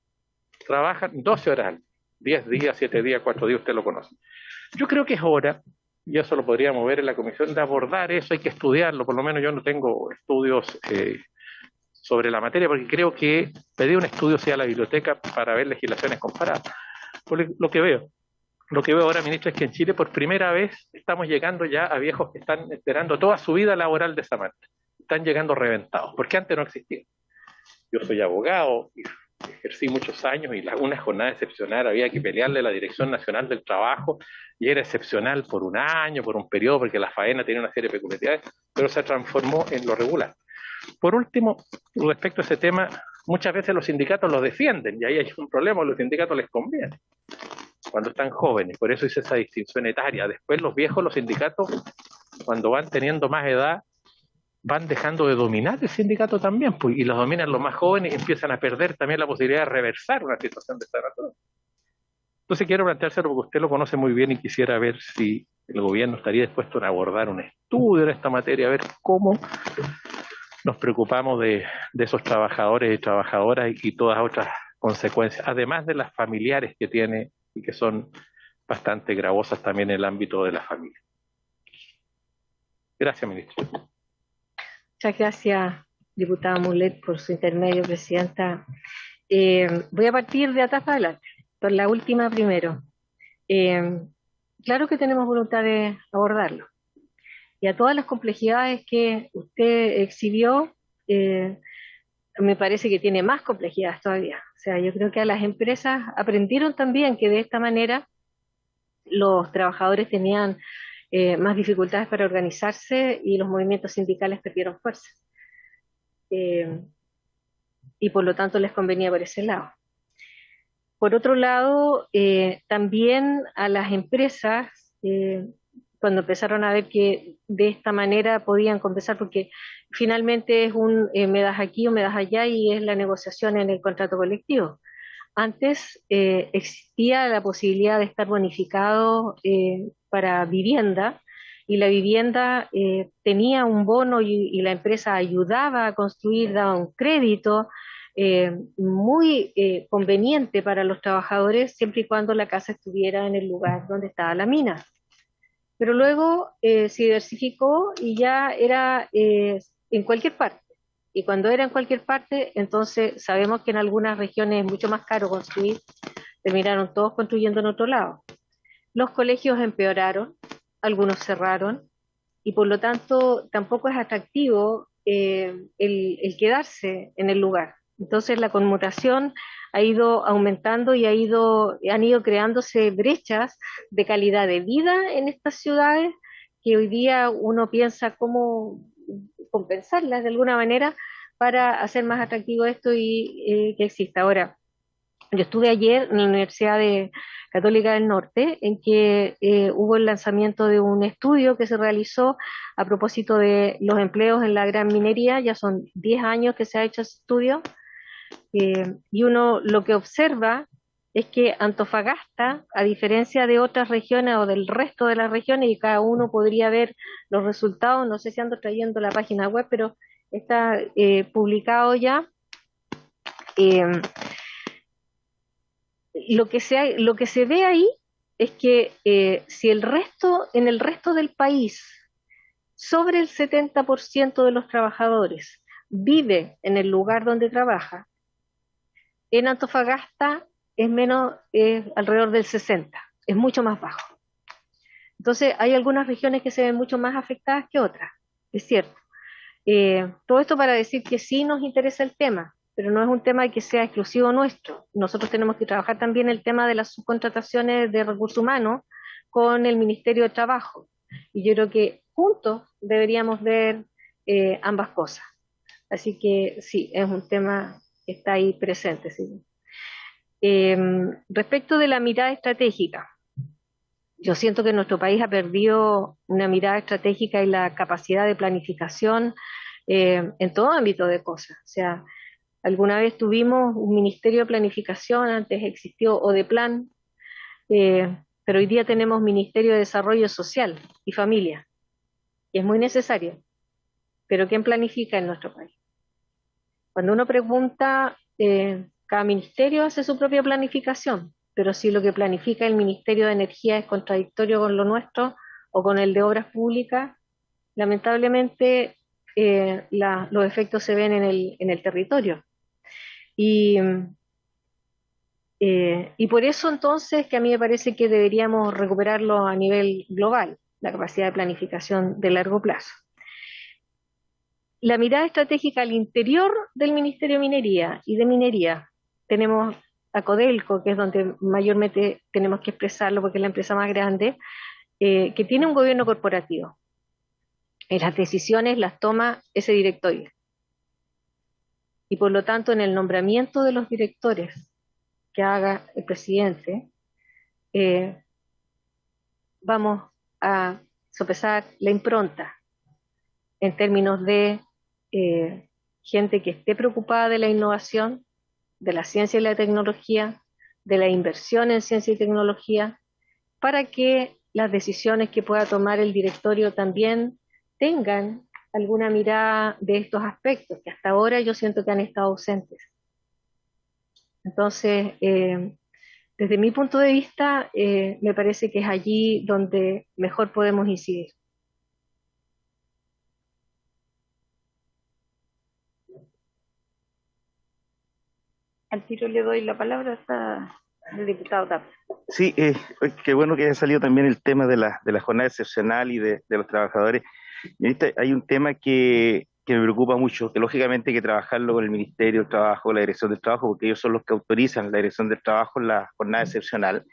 Trabajan 12 horas al día, 10 días, 7 días, 4 días, usted lo conoce. Yo creo que es hora, y eso lo podríamos ver en la comisión, de abordar eso, hay que estudiarlo, por lo menos yo no tengo estudios sobre la materia, porque creo que pedí un estudio a la biblioteca para ver legislaciones comparadas. Porque lo que veo ahora, ministra, es que en Chile por primera vez estamos llegando ya a viejos que están esperando toda su vida laboral de esa manera. Están llegando reventados, porque antes no existía. Yo soy abogado y ejercí muchos años y una jornada excepcional había que pelearle a la Dirección Nacional del Trabajo y era excepcional por un año, por un periodo, porque la faena tenía una serie de peculiaridades, pero se transformó en lo regular. Por último, respecto a ese tema, muchas veces los sindicatos los defienden y ahí hay un problema, a los sindicatos les conviene cuando están jóvenes, por eso hice esa distinción etaria. Después los viejos, los sindicatos, cuando van teniendo más edad, van dejando de dominar el sindicato también, pues, y los dominan los más jóvenes y empiezan a perder también la posibilidad de reversar una situación de esta naturaleza. Entonces quiero planteárselo porque usted lo conoce muy bien y quisiera ver si el gobierno estaría dispuesto a abordar un estudio en esta materia, a ver cómo nos preocupamos de esos trabajadores y trabajadoras y todas otras consecuencias, además de las familiares que tiene y que son bastante gravosas también en el ámbito de la familia. Gracias, ministro. Muchas gracias, diputada Mulet, por su intermedio, presidenta. Voy a partir de atrás para adelante, por la última primero. Claro que tenemos voluntad de abordarlo. Y a todas las complejidades que usted exhibió, me parece que tiene más complejidades todavía. O sea, yo creo que a las empresas aprendieron también que de esta manera los trabajadores tenían más dificultades para organizarse y los movimientos sindicales perdieron fuerza. Y por lo tanto les convenía por ese lado. Por otro lado, también a las empresas, cuando empezaron a ver que de esta manera podían compensar, porque finalmente es un me das aquí o me das allá y es la negociación en el contrato colectivo. Antes existía la posibilidad de estar bonificado para vivienda y la vivienda tenía un bono y la empresa ayudaba a construir, daba un crédito muy conveniente para los trabajadores siempre y cuando la casa estuviera en el lugar donde estaba la mina. pero luego se diversificó y ya era en cualquier parte. Y cuando era en cualquier parte, entonces sabemos que en algunas regiones es mucho más caro construir, terminaron todos construyendo en otro lado. Los colegios empeoraron, algunos cerraron, y por lo tanto tampoco es atractivo el quedarse en el lugar. Entonces la conmutación ha ido aumentando y han ido creándose brechas de calidad de vida en estas ciudades que hoy día uno piensa cómo compensarlas de alguna manera para hacer más atractivo esto y que exista. Ahora, yo estuve ayer en la Universidad Católica del Norte, en que hubo el lanzamiento de un estudio que se realizó a propósito de los empleos en la gran minería. Ya son 10 años que se ha hecho ese estudio, y uno lo que observa es que Antofagasta, a diferencia de otras regiones o del resto de las regiones, y cada uno podría ver los resultados, no sé si ando trayendo la página web, pero está publicado ya. Lo que se ve ahí es que si en el resto del país, sobre el 70% de los trabajadores vive en el lugar donde trabaja, en Antofagasta es alrededor del 60%, es mucho más bajo. Entonces hay algunas regiones que se ven mucho más afectadas que otras, es cierto. Todo esto para decir que sí nos interesa el tema, pero no es un tema que sea exclusivo nuestro. Nosotros tenemos que trabajar también el tema de las subcontrataciones de recursos humanos con el Ministerio de Trabajo. Y yo creo que juntos deberíamos ver ambas cosas. Así que sí, es un tema que está ahí presente. ¿Sí? Respecto de la mirada estratégica, yo siento que nuestro país ha perdido una mirada estratégica y la capacidad de planificación en todo ámbito de cosas. O sea, alguna vez tuvimos un ministerio de planificación, antes existió ODEPLAN, pero hoy día tenemos Ministerio de Desarrollo Social y Familia, y es muy necesario. Pero ¿quién planifica en nuestro país? Cuando uno pregunta, cada ministerio hace su propia planificación, pero si lo que planifica el Ministerio de Energía es contradictorio con lo nuestro o con el de Obras Públicas, lamentablemente los efectos se ven en el territorio. Y por eso entonces que a mí me parece que deberíamos recuperarlo a nivel global, la capacidad de planificación de largo plazo. La mirada estratégica al interior del Ministerio de Minería y de Minería, tenemos a Codelco, que es donde mayormente tenemos que expresarlo porque es la empresa más grande, que tiene un gobierno corporativo. Y las decisiones las toma ese directorio. Y por lo tanto, en el nombramiento de los directores que haga el presidente, vamos a sopesar la impronta en términos de gente que esté preocupada de la innovación, de la ciencia y la tecnología, de la inversión en ciencia y tecnología, para que las decisiones que pueda tomar el directorio también tengan alguna mirada de estos aspectos, que hasta ahora yo siento que han estado ausentes. Entonces, desde mi punto de vista, me parece que es allí donde mejor podemos incidir. Al tiro le doy la palabra al diputado Tapia. Sí, qué bueno que haya salido también el tema de la jornada excepcional y de los trabajadores. Y ahorita hay un tema que me preocupa mucho, que lógicamente hay que trabajarlo con el Ministerio del Trabajo, la Dirección del Trabajo, porque ellos son los que autorizan la Dirección del Trabajo la jornada excepcional.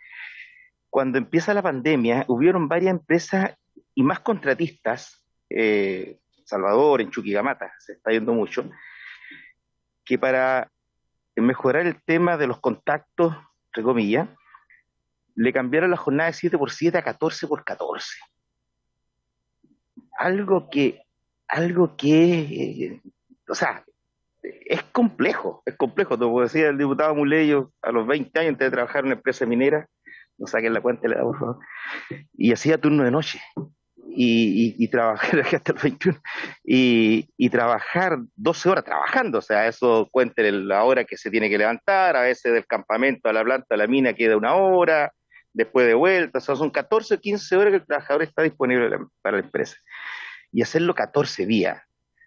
Cuando empieza la pandemia, hubieron varias empresas y más contratistas, Salvador, en Chuquicamata, se está yendo mucho, que para mejorar el tema de los contactos, entre comillas, le cambiaron la jornada de 7x7 a 14x14. Algo que o sea, es complejo. Como decía el diputado Muleyo, a los 20 años antes de trabajar en una empresa minera, no saquen la cuenta, por favor, y hacía turno de noche. Y trabajar hasta el 21 y trabajar 12 horas trabajando, o sea, eso cuente la hora que se tiene que levantar, a veces del campamento a la planta, a la mina queda 1 hora, después de vuelta, o sea, son 14 o 15 horas que el trabajador está disponible para la empresa. Y hacerlo 14 días.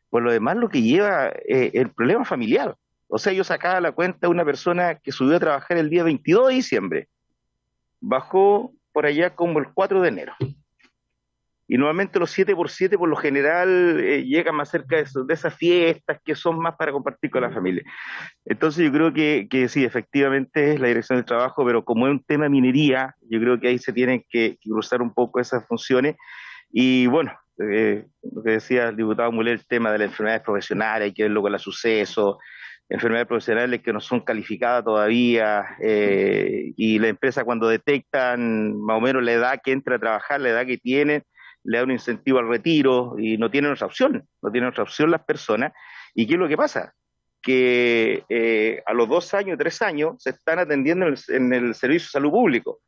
Por lo demás, lo que lleva el problema familiar. O sea, yo sacaba la cuenta de una persona que subió a trabajar el día 22 de diciembre, bajó por allá como el 4 de enero. Y nuevamente los 7x7 por lo general llegan más cerca de esas fiestas que son más para compartir con la familia. Entonces yo creo que sí, efectivamente es la dirección del trabajo, pero como es un tema de minería, yo creo que ahí se tienen que cruzar un poco esas funciones. Y bueno, lo que decía el diputado Mulé, el tema de las enfermedades profesionales, hay que verlo con el suceso, enfermedades profesionales que no son calificadas todavía, y la empresa cuando detectan más o menos la edad que entra a trabajar, la edad que tiene, le da un incentivo al retiro y no tienen otra opción, no tienen otra opción las personas. ¿Y qué es lo que pasa? Que a los 2 años, 3 años, se están atendiendo en el servicio de salud público.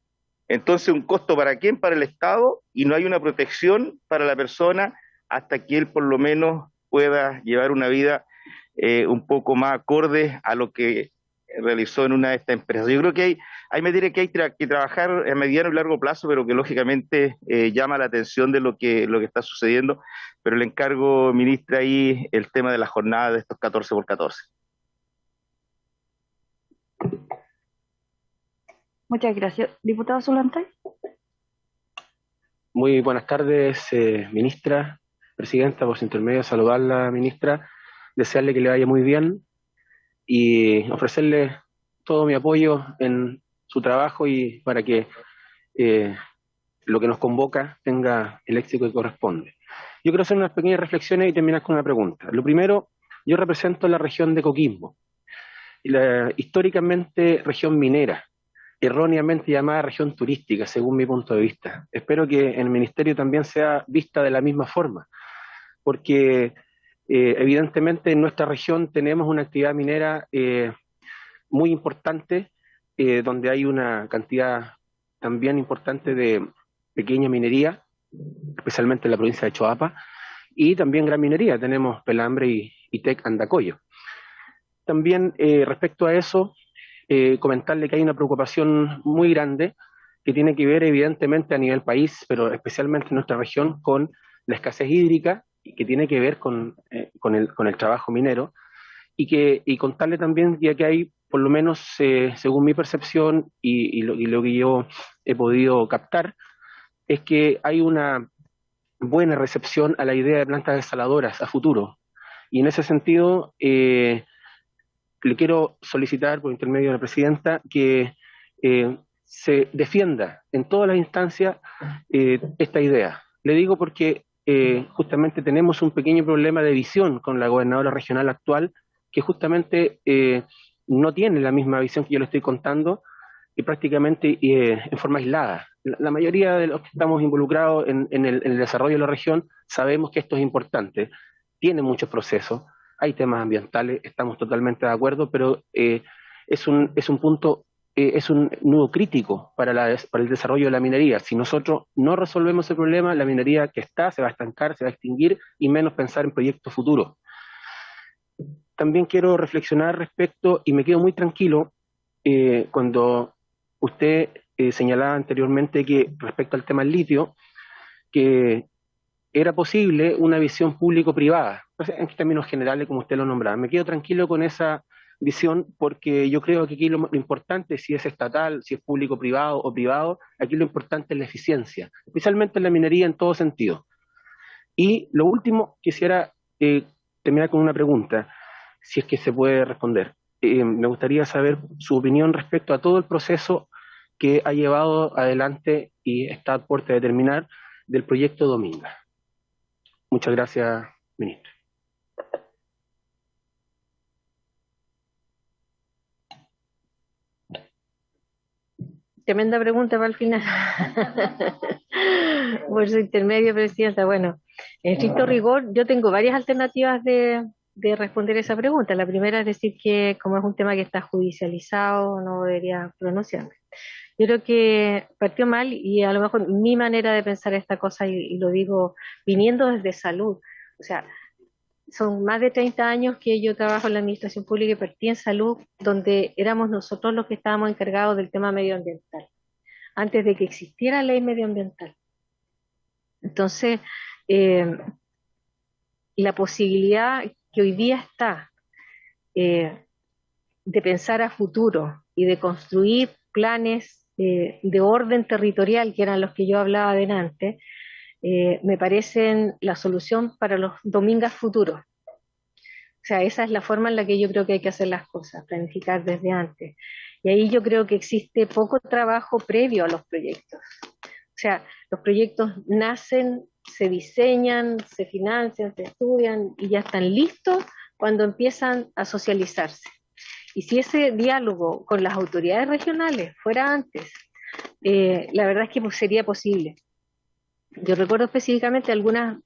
Entonces, ¿un costo para quién? Para el Estado, y no hay una protección para la persona hasta que él por lo menos pueda llevar una vida un poco más acorde a lo que realizó en una de estas empresas. Yo creo que hay medidas que hay que trabajar a mediano y largo plazo, pero que lógicamente llama la atención de lo que está sucediendo, pero le encargo, ministra, ahí el tema de la jornada de estos 14x14. Muchas gracias. Diputado Solantay. Muy buenas tardes, ministra, presidenta, por su intermedio, saludarla, ministra, desearle que le vaya muy bien y ofrecerle todo mi apoyo en su trabajo y para que lo que nos convoca tenga el éxito que corresponde. Yo quiero hacer unas pequeñas reflexiones y terminar con una pregunta. Lo primero, yo represento la región de Coquimbo, históricamente región minera, erróneamente llamada región turística, según mi punto de vista. Espero que en el Ministerio también sea vista de la misma forma, porque evidentemente en nuestra región tenemos una actividad minera muy importante, donde hay una cantidad también importante de pequeña minería, especialmente en la provincia de Choapa, y también gran minería, tenemos Pelambre y Tec Andacollo. También respecto a eso, comentarle que hay una preocupación muy grande que tiene que ver evidentemente a nivel país, pero especialmente en nuestra región, con la escasez hídrica y que tiene que ver con el trabajo minero, y contarle también ya que hay, por lo menos según mi percepción y lo que yo he podido captar, es que hay una buena recepción a la idea de plantas desaladoras a futuro. Y en ese sentido, le quiero solicitar por intermedio de la presidenta que se defienda en todas las instancias esta idea. Le digo porque justamente tenemos un pequeño problema de visión con la gobernadora regional actual, que justamente no tiene la misma visión que yo le estoy contando, y prácticamente en forma aislada. La mayoría de los que estamos involucrados en el desarrollo de la región sabemos que esto es importante, tiene muchos procesos, hay temas ambientales, estamos totalmente de acuerdo, pero es un punto, es un nudo crítico para el desarrollo de la minería. Si nosotros no resolvemos el problema, la minería que está se va a estancar, se va a extinguir, y menos pensar en proyectos futuros. También quiero reflexionar respecto, y me quedo muy tranquilo, cuando usted señalaba anteriormente que respecto al tema del litio, que era posible una visión público-privada, en términos generales como usted lo nombraba. Me quedo tranquilo con esa visión porque yo creo que aquí lo importante, si es estatal, si es público-privado o privado, aquí lo importante es la eficiencia, especialmente en la minería en todo sentido. Y lo último, quisiera terminar con una pregunta, si es que se puede responder. Me gustaría saber su opinión respecto a todo el proceso que ha llevado adelante y está a puerta de terminar del proyecto Dominga. Muchas gracias, ministro. Tremenda pregunta para el final. Por su intermedio, presidenta. Bueno, en estricto rigor, yo tengo varias alternativas de responder esa pregunta. La primera es decir que como es un tema que está judicializado, no debería pronunciarme. Yo creo que partió mal, y a lo mejor mi manera de pensar esta cosa, y lo digo viniendo desde salud, o sea, son más de 30 años que yo trabajo en la administración pública y partí en salud, donde éramos nosotros los que estábamos encargados del tema medioambiental. antes de que existiera ley medioambiental. Entonces, la posibilidad que hoy día está de pensar a futuro y de construir planes de orden territorial, que eran los que yo hablaba delante, me parecen la solución para los domingos futuros. O sea, esa es la forma en la que yo creo que hay que hacer las cosas, planificar desde antes. Y ahí yo creo que existe poco trabajo previo a los proyectos. O sea, los proyectos nacen, se diseñan, se financian, se estudian y ya están listos cuando empiezan a socializarse. Y si ese diálogo con las autoridades regionales fuera antes, la verdad es que pues, sería posible. Yo recuerdo específicamente algunas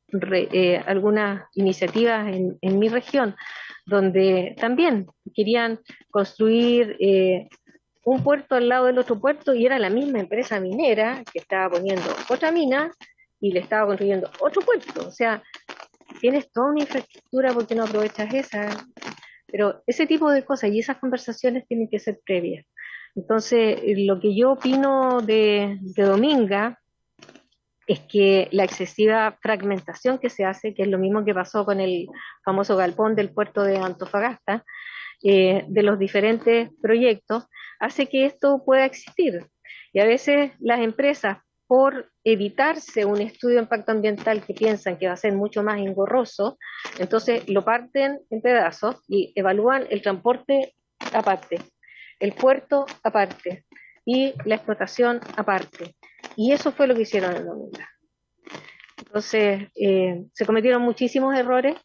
iniciativas en mi región, donde también querían construir un puerto al lado del otro puerto y era la misma empresa minera que estaba poniendo otra mina y le estaba construyendo otro puerto. O sea, tienes toda una infraestructura, ¿por qué no aprovechas esa? Pero ese tipo de cosas y esas conversaciones tienen que ser previas. Entonces, lo que yo opino de Dominga es que la excesiva fragmentación que se hace, que es lo mismo que pasó con el famoso galpón del puerto de Antofagasta, de los diferentes proyectos, hace que esto pueda existir. Y a veces las empresas, por evitarse un estudio de impacto ambiental que piensan que va a ser mucho más engorroso, entonces lo parten en pedazos y evalúan el transporte aparte, el puerto aparte y la explotación aparte. Y eso fue lo que hicieron en Dominga. Entonces, se cometieron muchísimos errores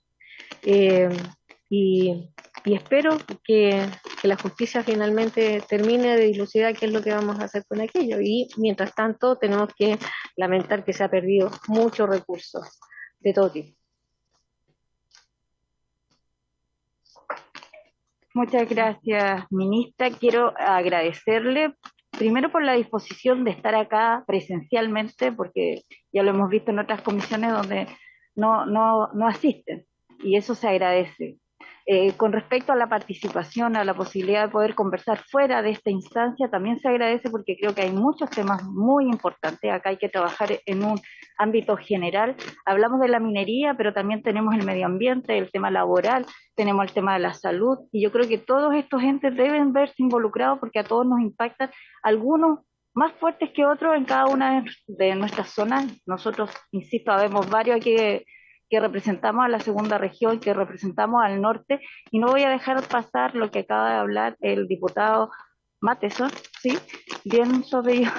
y espero que la justicia finalmente termine de dilucidar qué es lo que vamos a hacer con aquello. Y mientras tanto, tenemos que lamentar que se ha perdido muchos recursos de todo tipo. Muchas gracias, ministra. Quiero agradecerle primero por la disposición de estar acá presencialmente, porque ya lo hemos visto en otras comisiones donde no asisten, y eso se agradece. Con respecto a la participación, a la posibilidad de poder conversar fuera de esta instancia, también se agradece porque creo que hay muchos temas muy importantes. Acá hay que trabajar en un ámbito general. Hablamos de la minería, pero también tenemos el medio ambiente, el tema laboral, tenemos el tema de la salud, y yo creo que todos estos entes deben verse involucrados porque a todos nos impactan, algunos más fuertes que otros en cada una de nuestras zonas. Nosotros, insisto, habemos varios aquí que representamos a la segunda región, que representamos al norte, y no voy a dejar pasar lo que acaba de hablar el diputado Mateson, ¿sí? Bien sobre ello,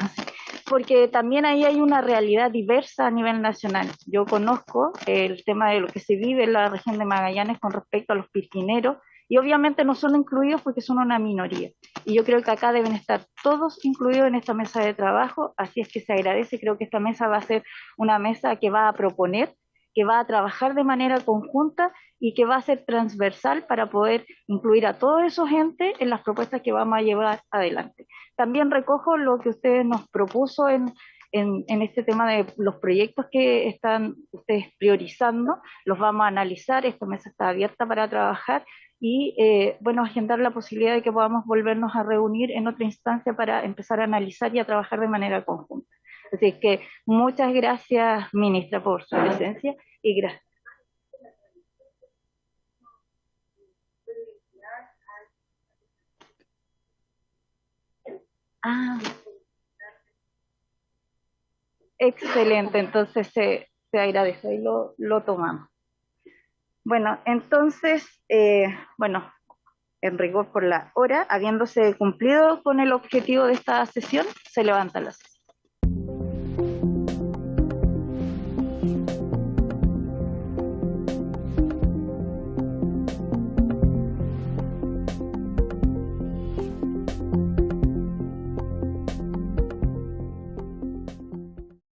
porque también ahí hay una realidad diversa a nivel nacional. Yo conozco el tema de lo que se vive en la región de Magallanes con respecto a los piscineros, y obviamente no son incluidos porque son una minoría. Y yo creo que acá deben estar todos incluidos en esta mesa de trabajo, así es que se agradece. Creo que esta mesa va a ser una mesa que va a proponer, que va a trabajar de manera conjunta y que va a ser transversal para poder incluir a todos esos entes en las propuestas que vamos a llevar adelante. También recojo lo que ustedes nos propuso en este tema de los proyectos que están ustedes priorizando, los vamos a analizar. Esta mesa está abierta para trabajar y, bueno, agendar la posibilidad de que podamos volvernos a reunir en otra instancia para empezar a analizar y a trabajar de manera conjunta. Así que muchas gracias, ministra, por su presencia y gracias. Excelente, entonces se agradece y lo tomamos. Bueno, entonces, bueno, en rigor por la hora, habiéndose cumplido con el objetivo de esta sesión, se levanta la sesión.